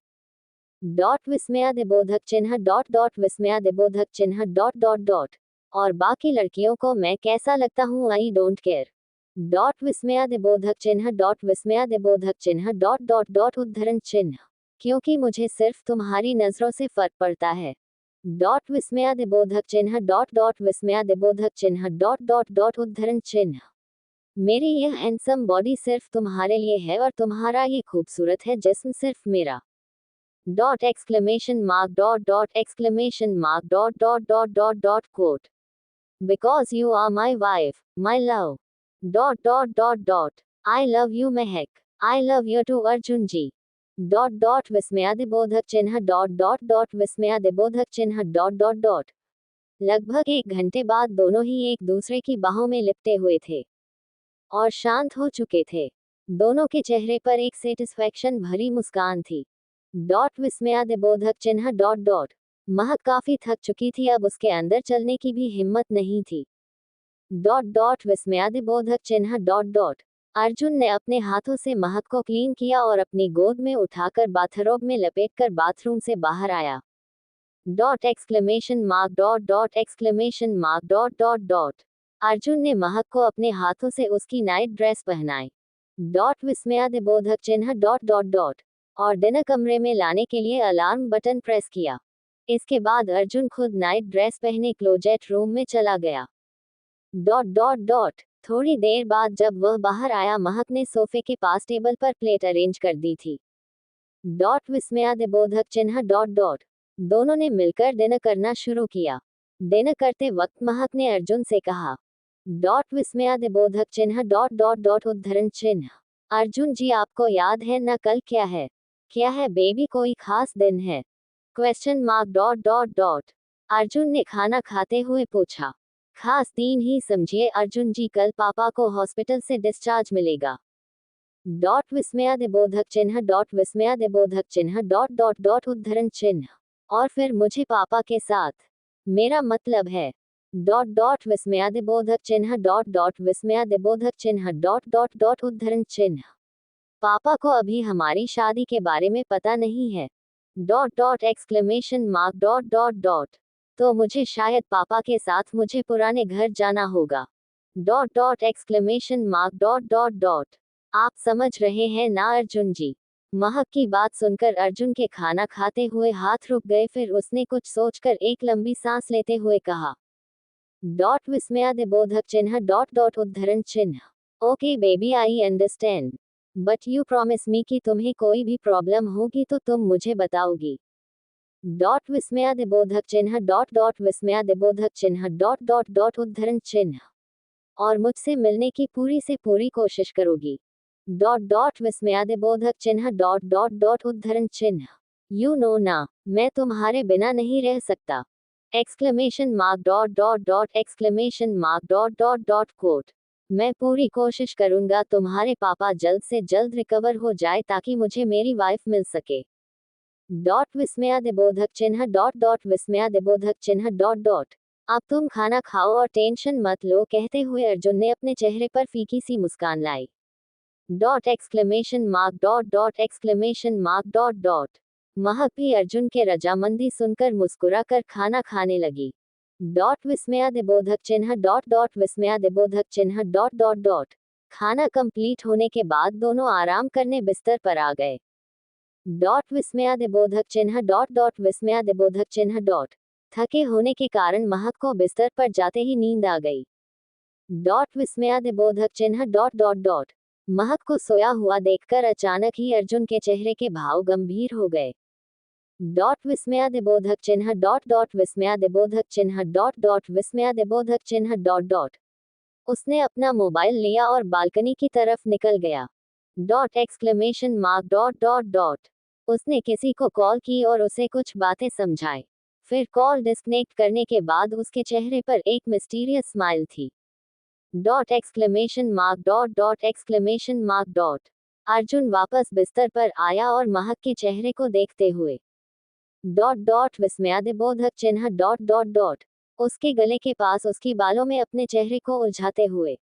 डॉट विस्मयादिबोधक चिन्ह डॉट डॉट विस्मयादिबोधक चिन्ह डॉट डॉट डॉट। और बाकी लड़कियों को मैं कैसा लगता हूँ, आई डोंट केयर। डॉट विस्मयादिबोधक चिन्ह डॉट विस्मयादिबोधक चिन्ह डॉट डॉट डॉट उद्धरण चिन्ह। क्योंकि मुझे सिर्फ तुम्हारी नजरों से फर्क पड़ता है। डॉट विस्मयादिबोधक चिन्ह डॉट डॉट विस्मयादिबोधक चिन्ह डॉट डॉट डॉट उद्धरण चिन्ह। मेरी यह हैंडसम बॉडी सिर्फ तुम्हारे लिए है और तुम्हारा ये खूबसूरत है जिस्म सिर्फ मेरा। Dot exclamation mark dot dot exclamation mark dot dot dot dot dot quote. Because you are my wife, my love. Dot dot dot dot. I love you Mahak. I love you too Arjun ji. Dot dot विस्मयादिबोधक चिन्ह dot dot dot विस्मयादिबोधक चिन्ह dot dot dot. लगभग 1 घंटे बाद दोनों ही एक दूसरे की बाहों में लिपटे हुए थे और शांत हो चुके थे। दोनों के चेहरे पर एक सेटिस्फैक्शन भरी मुस्कान थी। डॉट विस्मयादिबोधक चिन्ह डॉट डॉट। महक काफी थक चुकी थी, अब उसके अंदर चलने की भी हिम्मत नहीं थी। डॉट डॉट विस्मयादिबोधक चिन्ह डॉट डॉट। अर्जुन ने अपने हाथों से महक को क्लीन किया और अपनी गोद में उठाकर बाथरोब में लपेटकर बाथरूम से बाहर आया। Dot exclamation mark dot dot exclamation mark dot dot dot. Arjun ने महक को अपने हाथों से उसकी नाइट ड्रेस पहनाई। डॉट विस्मयादिबोधक चिन्ह डॉट डॉट डॉट। और डिनर कमरे में लाने के लिए अलार्म बटन प्रेस किया। इसके बाद अर्जुन खुद नाइट ड्रेस पहने क्लोजेट रूम में चला गया। Dot dot dot. थोड़ी देर बाद जब वह बाहर आया, महक ने सोफे के पास टेबल पर प्लेट अरेंज कर दी थी। डॉट विस्मयादिबोधक चिन्ह डॉट डॉट। दोनों ने मिलकर डिनर करना शुरू किया। डिनर करते वक्त महक ने अर्जुन से कहा। डॉट विस्मयादिबोधक चिन्ह डॉट डॉट डॉट उद्धरण चिन्ह। अर्जुन जी, आपको याद है ना कल क्या है? क्या है बेबी, कोई खास दिन है? Question mark dot dot dot. Arjun ने खाना खाते हुए पूछा। खास दिन ही समझिए अर्जुन जी, कल पापा को हॉस्पिटल से डिस्चार्ज मिलेगा। डॉट विस्मयादिबोधक चिन्ह डॉट विस्मयादिबोधक चिन्ह डॉट डॉट डॉट उद्धरण चिन्ह। और फिर मुझे पापा के साथ, मेरा मतलब है। डॉट डॉट विस्मयादिबोधक चिन्ह डॉट डॉट विस्मयादिबोधक चिन्ह डॉट डॉट डॉट उद्धरण चिन्ह। पापा को अभी हमारी शादी के बारे में पता नहीं है। Dot dot exclamation mark dot dot dot. तो मुझे शायद पापा के साथ मुझे पुराने घर जाना होगा। Dot dot exclamation mark dot dot dot. आप समझ रहे हैं ना अर्जुन जी? महक की बात सुनकर अर्जुन के खाना खाते हुए हाथ रुक गए, फिर उसने कुछ सोचकर एक लंबी सांस लेते हुए कहा। डॉट विस्मयादिबोधक चिन्ह डॉट डॉट उद्धरण चिन्ह। Okay baby, I understand. But you promise me कि तुम्हें कोई भी प्रॉब्लम होगी तो तुम मुझे बताओगी। डॉट विस्मयादिबोधक चिन्ह डॉट डॉट विस्मयादिबोधक चिन्ह डॉट डॉट डॉट उद्धरण चिन्ह। और मुझसे मिलने की पूरी से पूरी कोशिश करोगी। डॉट डॉट विस्मयादिबोधक चिन्ह डॉट डॉट डॉट उद्धरण चिन्ह। यू नो ना, मैं तुम्हारे बिना नहीं रह सकता। Exclamation mark dot dot dot exclamation mark dot dot dot quote. मैं पूरी कोशिश करूंगा तुम्हारे पापा जल्द से जल्द रिकवर हो जाए ताकि मुझे मेरी वाइफ मिल सके। डॉट विस्मयादिबोधक चिन्ह डॉट डॉट विस्मयादिबोधक चिन्ह डॉट डॉट। अब तुम खाना खाओ और टेंशन मत लो, कहते हुए अर्जुन ने अपने चेहरे पर फीकी सी मुस्कान लाई। Dot exclamation mark dot dot exclamation mark dot dot. Mahak भी अर्जुन के रजामंदी सुनकर मुस्कुराकर खाना खाने लगी। डॉट विस्मयादिबोधक चिन्ह डॉट डॉट विस्मयादिबोधक चिन्ह डॉट डॉट डॉट। खाना कंप्लीट होने के बाद दोनों आराम करने बिस्तर पर आ गए। डॉट विस्मयादिबोधक चिन्ह डॉट डॉट विस्मयादिबोधक चिन्ह डॉट। थके होने के कारण महक को बिस्तर पर जाते ही नींद आ गई। डॉट विस्मयादिबोधक चिन्ह डॉट डॉट डॉट। महक को सोया हुआ देखकर अचानक ही अर्जुन के चेहरे के भाव गंभीर हो गए। डॉट विस्मयादिबोधक चिन्ह डॉट डॉट विस्मयादिबोधक चिन्ह डॉट डॉट विस्मयादिबोधक चिन्ह डॉट डॉट। उसने अपना मोबाइल लिया और बालकनी की तरफ निकल गया। Dot exclamation mark dot dot dot. उसने किसी को कॉल की और उसे कुछ बातें समझाई। फिर कॉल डिस्कनेक्ट करने के बाद उसके चेहरे पर एक मिस्टीरियस स्माइल थी। Dot exclamation mark dot dot exclamation mark dot. Arjun वापस बिस्तर पर आया और महक के चेहरे को देखते हुए डॉट डॉट विस्मयादिबोधक चिन्ह डॉट डॉट डॉट। उसके गले के पास उसकी बालों में अपने चेहरे को उलझाते हुए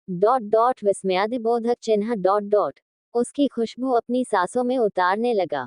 डॉट डॉट विस्मयादिबोधक चिन्ह डॉट डॉट। उसकी खुशबू अपनी सांसों में उतारने लगा।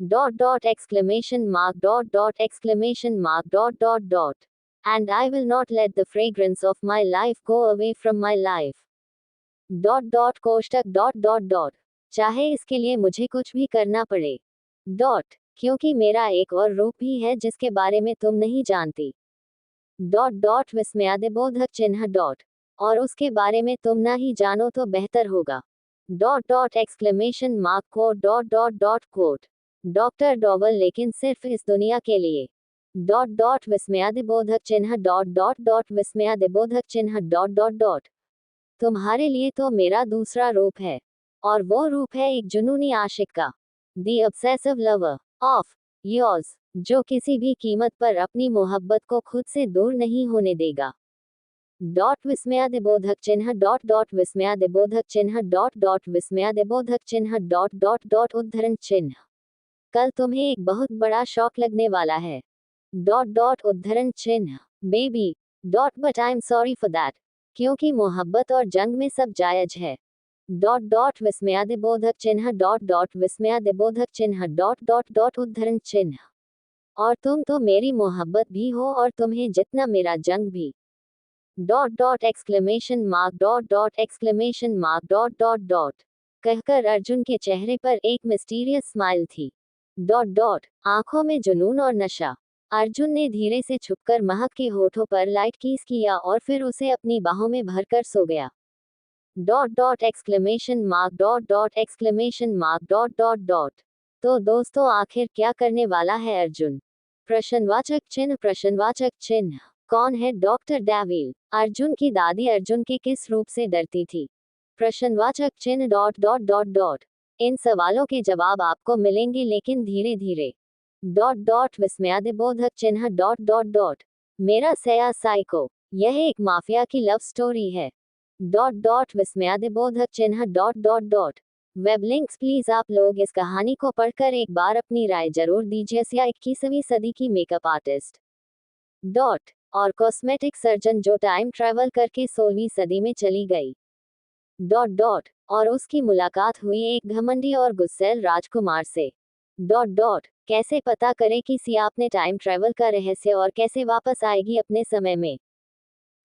Dot dot exclamation mark dot dot exclamation mark dot dot dot. And I will not let the fragrance of my life go away from my life. Dot dot कोष्टक dot dot dot. चाहे इसके लिए मुझे कुछ भी करना पड़े. Dot. क्योंकि मेरा एक और रूप भी है जिसके बारे में तुम नहीं जानती. डॉट डॉट विस्मयादिबोधक चिन्ह डॉट. और उसके बारे में तुम ना ही जानो तो बेहतर होगा. Dot dot exclamation mark quote dot dot dot quote. Doctor Dowell लेकिन सिर्फ इस दुनिया के लिए. डॉट डॉट विस्मयादिबोधक चिन्ह डॉट डॉट डॉट विस्मयादिबोधक चिन्ह डॉट डॉट डॉट. तुम्हारे लिए तो मेरा दूसरा रूप है. और वो रूप है एक जुनूनी आशिक का. The obsessive lover of yours, जो किसी भी कीमत पर अपनी मोहब्बत को खुद से दूर नहीं होने देगा. डॉट विस्मयादिबोधक चिन्ह डॉट डॉट विस्मयादिबोधक चिन्ह डॉट डॉट विस्मयादिबोधक चिन्ह डॉट डॉट डॉट उद्धरण चिन्ह. कल तुम्हें एक बहुत बड़ा शौक लगने वाला है. डॉट डॉट उद्धरण चिन्ह. Baby dot but I am sorry for that. क्योंकि मोहब्बत और जंग में सब जायज है. डॉट डॉट विस्मयादिबोधक चिन्ह डॉट डॉट विस्मयादिबोधक चिन्ह डॉट डॉट डॉट उद्धरण चिन्ह. और तुम तो मेरी मोहब्बत भी हो और तुम्हें जितना मेरा जंग भी. Dot dot exclamation mark dot dot exclamation mark dot dot dot. कहकर अर्जुन के चेहरे पर एक मिस्टीरियस स्माइल थी. Dot dot. आंखों में जुनून और नशा. अर्जुन ने धीरे से छुपकर महक के होठों पर लाइट किस किया और फिर उसे अपनी बाहों में भरकर सो गया. Dot dot exclamation mark dot dot exclamation mark dot dot dot. तो दोस्तों आखिर क्या करने वाला है अर्जुन? प्रश्नवाचक चिन्ह प्रश्नवाचक चिन्ह. कौन है डॉक्टर डेविल? अर्जुन की दादी अर्जुन के किस रूप से डरती थी? प्रश्नवाचक चिन्ह डॉट डॉट डॉट डॉट. इन सवालों के जवाब आपको मिलेंगे लेकिन धीरे धीरे. डॉट डॉट विस्मयादिबोधक चिन्ह डॉट डॉट डॉट. मेरा सया साइको. यह एक माफिया की लव स्टोरी है. डॉट डॉट विस्मयादिबोधक चिन्ह dot dot dot. Web links please आप लोग इस कहानी को पढ़कर एक बार अपनी राय जरूर दीजिए. या 21वीं सदी की मेकअप आर्टिस्ट डॉट और कॉस्मेटिक सर्जन जो टाइम ट्रैवल करके 16वीं सदी में चली गई. Dot dot. और उसकी मुलाकात हुई एक घमंडी और गुस्सैल राजकुमार से. Dot dot. कैसे पता करें कि सिया आपने टाइम ट्रैवल का रहस्य और कैसे वापस आएगी अपने समय में?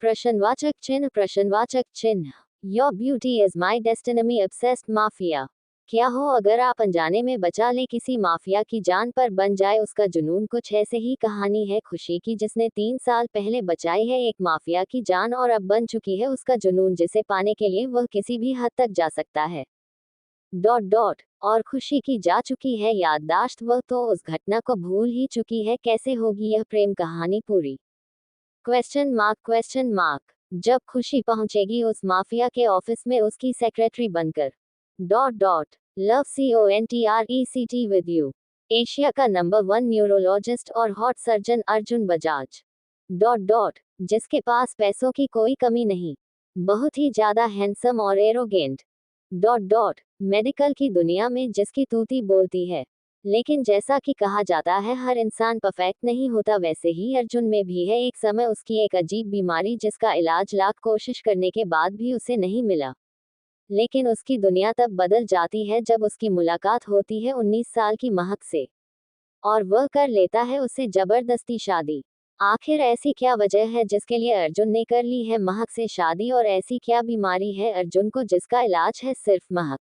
प्रश्नवाचक चिन्ह प्रश्नवाचक चिन्ह. Your beauty is my destiny obsessed mafia. क्या हो अगर आप अनजाने में बचा ले किसी माफिया की जान पर बन जाए उसका जुनून. कुछ ऐसे ही कहानी है खुशी की जिसने 3 साल पहले बचाई है एक माफिया की जान और अब बन चुकी है उसका जुनून जिसे पाने के लिए वह किसी भी हद तक जा सकता है. Dot dot. और खुशी की जा चुकी है याददाश्त. वह तो उस घटना को भूल ही चुकी है. कैसे होगी यह प्रेम कहानी पूरी? Question mark question mark. जब खुशी पहुंचेगी उस माफिया के ऑफिस में उसकी सेक्रेटरी बनकर. Dot dot. Love CONTRECT with you. Asia का नंबर 1 न्यूरोलॉजिस्ट और hot surgeon Arjun Bajaj. Dot dot. जिसके पास पैसों की कोई कमी नहीं. बहुत ही ज्यादा हैंडसम और एरोगेंट. Dot dot. मेडिकल की दुनिया में जिसकी तूती बोलती है. लेकिन जैसा कि कहा जाता है हर इंसान परफेक्ट नहीं होता वैसे ही अर्जुन में भी है एक समय उसकी एक अजीब बीमारी जिसका इलाज लाख कोशिश करने के बाद भी उसे नहीं मिला. लेकिन उसकी दुनिया तब बदल जाती है जब उसकी मुलाकात होती है 19 साल की महक से. और वह कर लेता है उससे जबरदस्ती शादी. आखिर ऐसी क्या वजह है जिसके लिए अर्जुन ने कर ली है महक से शादी और ऐसी क्या बीमारी है अर्जुन को जिसका इलाज है सिर्फ महक?